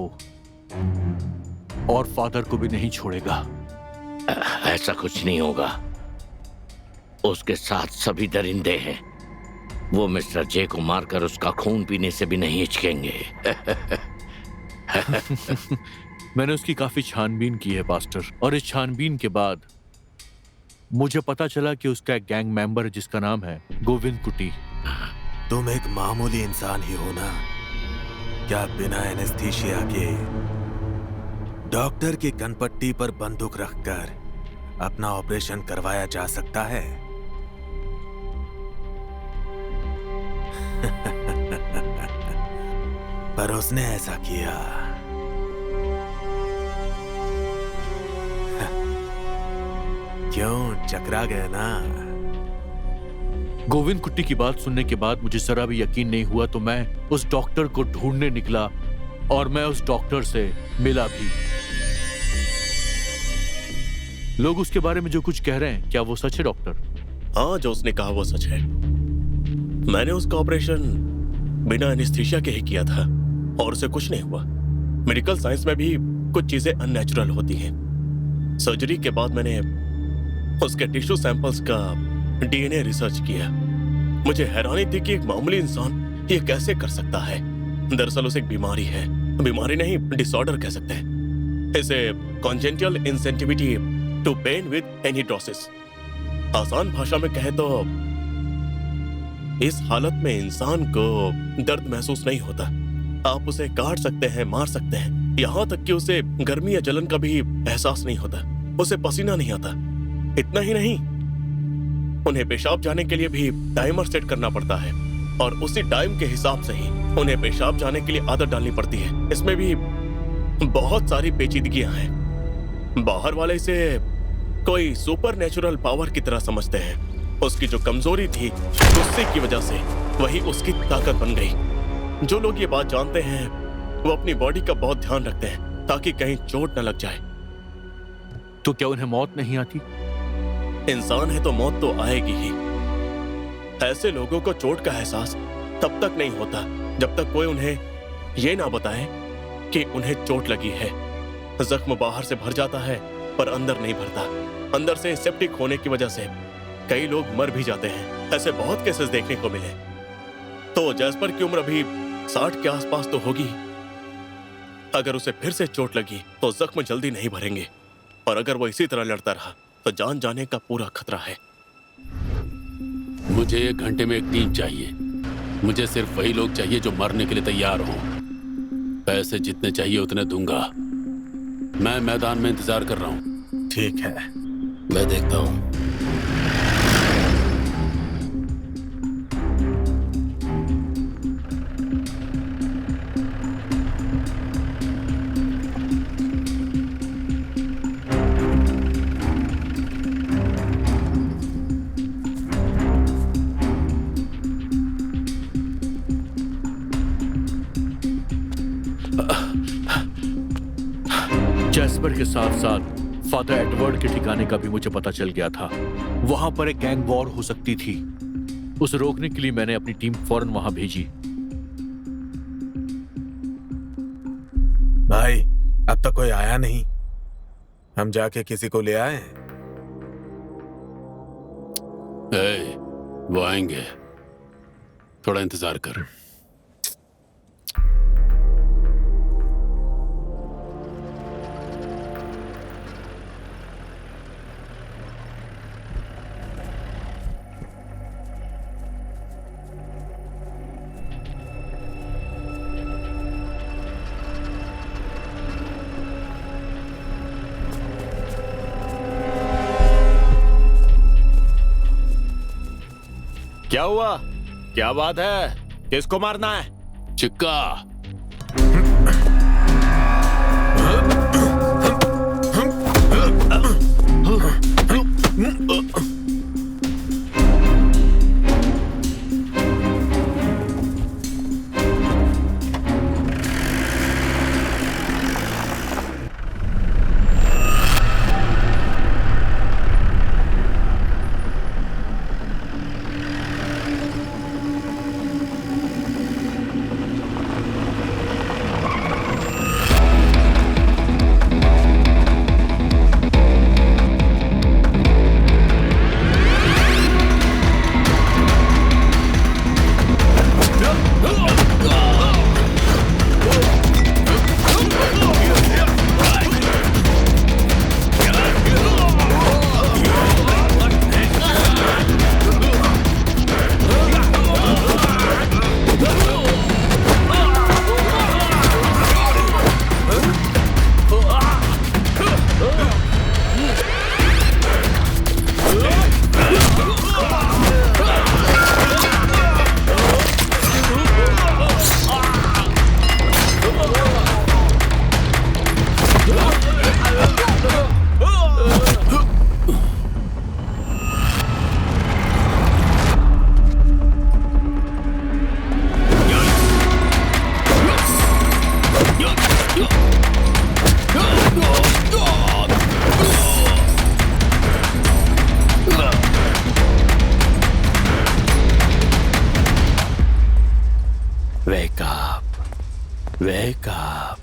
Speaker 6: और फादर को भी नहीं छोड़ेगा।
Speaker 4: ऐसा कुछ नहीं होगा। उसके साथ सभी दरिंदे हैं। वो मिस्टर जे को मारकर उसका खून पीने से भी नहीं हिचकेंगे।
Speaker 6: मैंने उसकी काफी छानबीन की है पास्टर, और इस छानबीन के बाद मुझे पता चला कि उसका एक गैंग मेंबर है जिसका नाम है गोविंद कुटी।
Speaker 10: तुम एक मामूली इंसान ही हो ना? क्या बिना एनेस्थीसिया के डॉक्टर की कनपट्टी पर बंदूक रखकर अपना ऑपरेशन करवाया जा सकता है? पर उसने ऐसा किया। क्यों, चकरा गया ना?
Speaker 6: गोविंद कुट्टी की बात सुनने के बाद मुझे जरा भी यकीन नहीं हुआ, तो मैं उस डॉक्टर को ढूंढने निकला और मैं उस डॉक्टर से मिला भी। लोग उसके बारे में जो कुछ कह रहे हैं, क्या वो सच है डॉक्टर?
Speaker 2: हाँ, जो उसने कहा वो सच है। मैंने उसका ऑपरेशन बिना एनेस्थीसिया के ही किया था और उसे कुछ नहीं हुआ। मेडिकल साइंस में भी कुछ चीजें अननेचुरल होती हैं। सर्जरी के बाद मैंने उसके टिश्यू सैंपल्स का डीएनए रिसर्च किया। मुझे हैरानी थी कि एक मामूली इंसान ये कैसे कर सकता है। दरअसल उसे एक बीमारी है, बीमारी नहीं डिसऑर्डर कह सकते हैं। इसे congenital insensitivity to pain with anhidrosis. आसान भाषा में कहे तो इस हालत में इंसान को दर्द महसूस नहीं होता। आप उसे काट सकते हैं, मार सकते हैं, यहाँ तक कि उसे गर्मी या जलन का भी एहसास नहीं होता। उसे पसीना नहीं आता। इतना ही नहीं, उन्हें पेशाब जाने के लिए भी टाइमर सेट करना पड़ता है और उसी टाइम के हिसाब से ही उन्हें पेशाब जाने के लिए आदत डालनी पड़ती है। इसमें भी बहुत सारी पेचीदगियां हैं। बाहर वाले इसे कोई सुपर नेचुरल पावर की तरह समझते हैं। उसकी जो कमजोरी थी गुस्से की वजह से वही उसकी ताकत बन गई। जो लोग ये बात जानते हैं वो अपनी बॉडी का बहुत ध्यान रखते हैं ताकि कहीं चोट न लग जाए।
Speaker 6: तो क्या उन्हें मौत नहीं आती?
Speaker 2: इंसान है तो मौत तो आएगी ही। ऐसे लोगों को चोट का एहसास तब तक नहीं होता जब तक कोई उन्हें ये ना बताए कि उन्हें चोट लगी है। जख्म बाहर से भर जाता है पर अंदर नहीं भरता। अंदर से सेप्टिक होने की वजह से कई लोग मर भी जाते हैं। ऐसे बहुत केसेस देखने को मिले। तो जैस्पर की उम्र अभी 60 के आसपास तो होगी। अगर उसे फिर से चोट लगी तो जख्म जल्दी नहीं भरेंगे और अगर वो इसी तरह लड़ता रहा तो जान जाने का पूरा खतरा है।
Speaker 7: मुझे 1 घंटे में एक टीम चाहिए। मुझे सिर्फ वही लोग चाहिए जो मरने के लिए तैयार हों। पैसे जितने चाहिए उतने दूंगा। मैं मैदान में इंतजार कर रहा हूँ।
Speaker 10: ठीक है,
Speaker 9: मैं देखता हूँ।
Speaker 6: जैस्पर के साथ साथ फादर एडवर्ड के ठिकाने का भी मुझे पता चल गया था। वहां पर एक गैंग वॉर हो सकती थी। उसे रोकने के लिए मैंने अपनी टीम फौरन वहां भेजी।
Speaker 10: भाई, अब तक कोई आया नहीं। हम जाके किसी को ले आए?
Speaker 7: वो आएंगे, थोड़ा इंतजार कर।
Speaker 1: क्या हुआ? क्या बात है? किसको मारना है?
Speaker 7: चिक्का।
Speaker 1: Wake up. Wake up.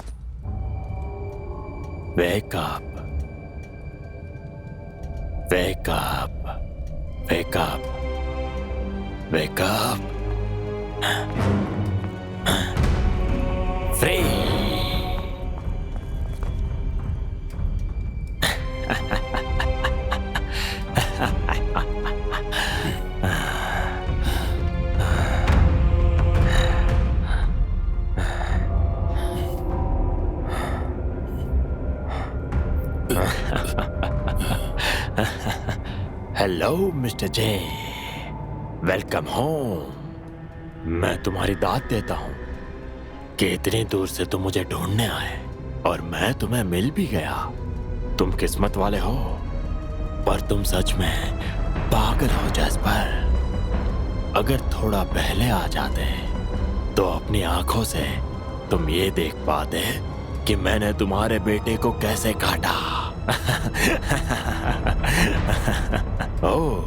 Speaker 1: Wake up. Wake up. Wake up. Wake up. Free. Hello mister J, welcome home. मैं तुम्हारी दाद देता हूँ कि इतनी दूर से तुम मुझे ढूंढने आए और मैं तुम्हें मिल भी गया। तुम किस्मत वाले हो, पर तुम सच में पागल हो जैस्पर। अगर थोड़ा पहले आ जाते तो अपनी आंखों से तुम ये देख पाते कि मैंने तुम्हारे बेटे को कैसे काटा। ओह,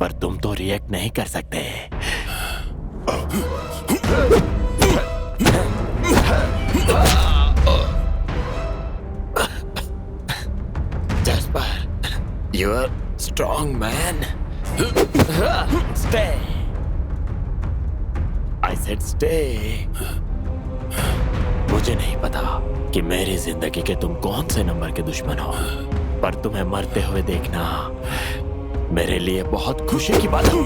Speaker 1: पर तुम तो रिएक्ट नहीं कर सकते। Jasper, you are strong man. Stay. I said stay. मुझे नहीं पता कि मेरी जिंदगी के तुम कौन से नंबर के दुश्मन हो, पर तुम्हें मरते हुए देखना मेरे लिए बहुत खुशी की बात है।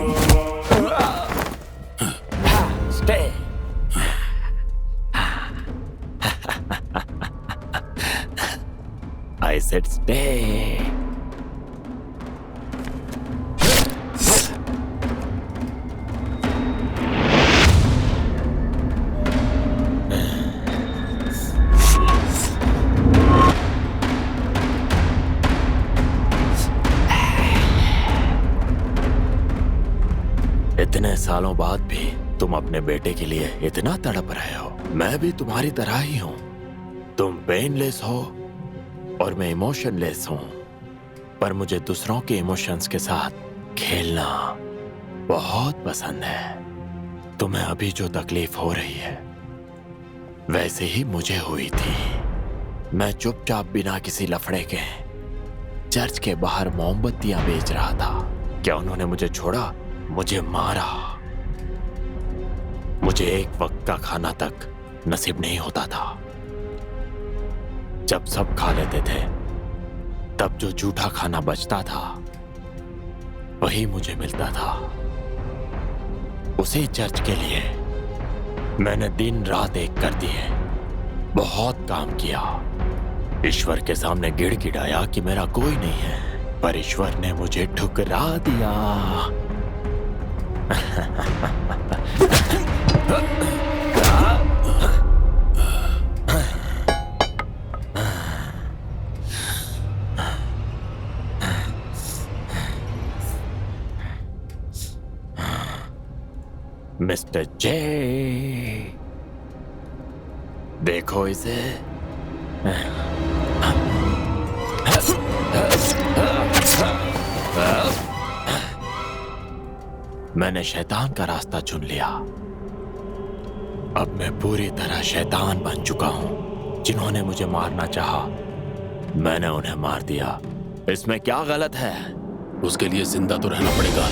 Speaker 1: Stay. It's day. इतने सालों बाद भी तुम अपने बेटे के लिए इतना तड़प रहे हो। मैं भी तुम्हारी तरह ही हूं। तुम पेनलेस हो और मैं इमोशनलेस हूं, पर मुझे दूसरों के इमोशंस के साथ खेलना बहुत पसंद है। तुम्हें अभी जो तकलीफ हो रही है वैसे ही मुझे हुई थी। मैं चुपचाप बिना किसी लफड़े के चर्च के बाहर मोमबत्तियां बेच रहा था। क्या उन्होंने मुझे छोड़ा? मुझे मारा। मुझे एक वक्त का खाना तक नसीब नहीं होता था। जब सब खा लेते थे तब जो जूठा खाना बचता था वही मुझे मिलता था। उसी चर्च के लिए मैंने दिन रात एक कर दिए, बहुत काम किया। ईश्वर के सामने गिड़गिड़ाया कि मेरा कोई नहीं है, पर ईश्वर ने मुझे ठुकरा दिया। मिस्टर जे, देखो इसे। मैंने शैतान का रास्ता चुन लिया। अब मैं पूरी तरह शैतान बन चुका हूं। जिन्होंने मुझे मारना चाहा मैंने उन्हें मार दिया। इसमें क्या गलत है?
Speaker 7: उसके लिए जिंदा तो रहना पड़ेगा।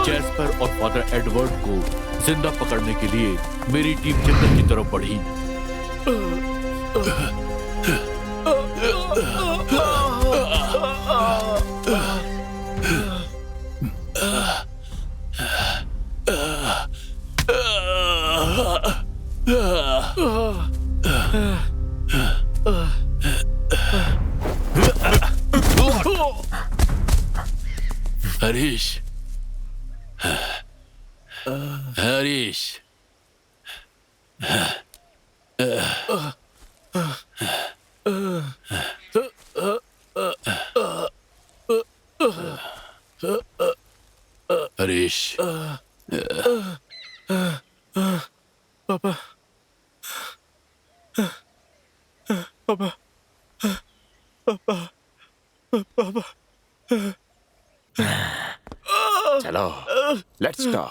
Speaker 6: जैस्पर और फादर एडवर्ड को जिंदा पकड़ने के लिए मेरी टीम जंगल की तरफ बढ़ी।
Speaker 7: हरीश, हरीश, हरीश,
Speaker 2: पापा, पापा, पापा पापा
Speaker 1: चलो लेट्स गो।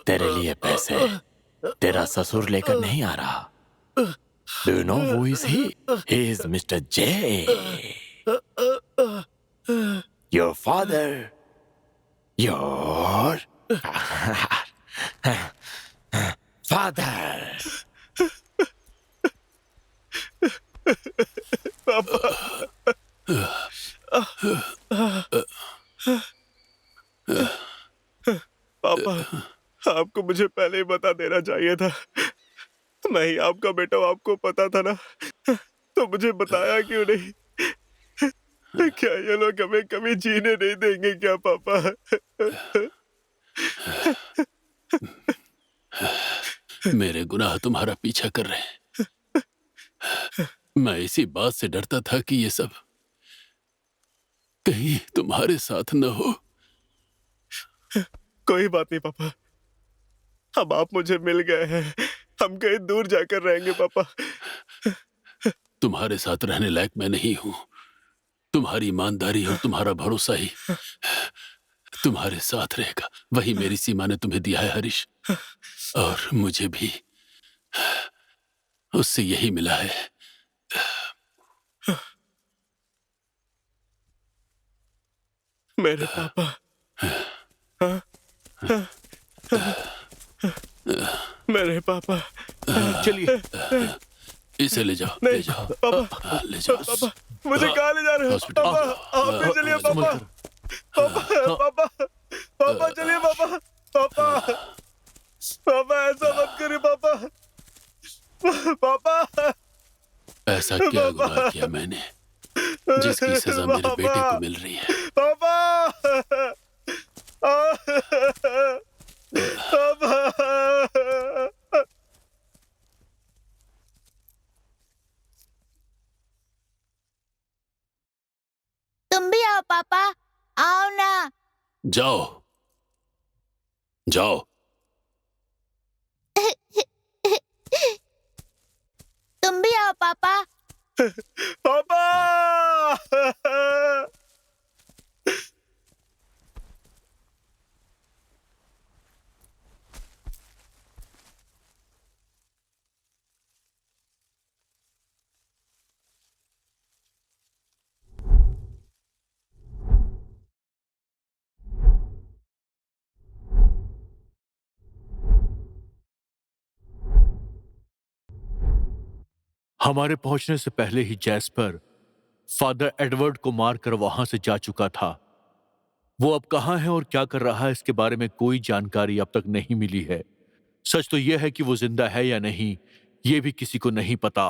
Speaker 1: तेरे लिए पैसे तेरा ससुर लेकर नहीं आ रहा। Do you know who is he? He is mister J, your father, your father.
Speaker 2: पापा आपको मुझे पहले ही बता देना चाहिए था। मैं ही आपका बेटा हूं, आपको पता था ना, तो मुझे बताया क्यों नहीं? क्या ये लोग हमें कभी जीने नहीं देंगे क्या पापा?
Speaker 7: मेरे गुनाह तुम्हारा पीछा कर रहे हैं। मैं इसी बात से डरता था कि ये सब कहीं तुम्हारे साथ न हो।
Speaker 2: कोई बात नहीं पापा, अब आप मुझे मिल गए हैं, हम कहीं दूर जाकर रहेंगे पापा।
Speaker 7: तुम्हारे साथ रहने लायक मैं नहीं हूं। तुम्हारी ईमानदारी और तुम्हारा भरोसा ही तुम्हारे साथ रहेगा। वही मेरी सीमा ने तुम्हें दिया है हरीश, और मुझे भी उससे यही मिला है।
Speaker 2: मेरे पापा, मेरे पापा।
Speaker 6: चलिए
Speaker 7: इसे ले जाओ, ले जाओ
Speaker 2: पापा,
Speaker 7: ले जाओ।
Speaker 2: पापा मुझे कहाँ ले जा रहे हो?
Speaker 7: हॉस्पिटल।
Speaker 2: पापा आप भी चलिए पापा, पापा पापा पापा चलिए पापा, पापा पापा ऐसा मत करिए पापा, पापा।
Speaker 7: ऐसा क्या गुनाह किया मैंने जिसकी सजा मेरे बेटे को मिल रही है?
Speaker 2: पापा पापा।
Speaker 5: तुम भी आओ पापा, आओ ना।
Speaker 7: जाओ जाओ।
Speaker 5: तुम भी आओ पापा।
Speaker 2: पापा
Speaker 6: हमारे पहुंचने से पहले ही जैस्पर फादर एडवर्ड को मारकर वहां से जा चुका था। वो अब कहां है और क्या कर रहा है इसके बारे में कोई जानकारी अब तक नहीं मिली है। सच तो यह है कि वो जिंदा है या नहीं, ये भी किसी को नहीं पता।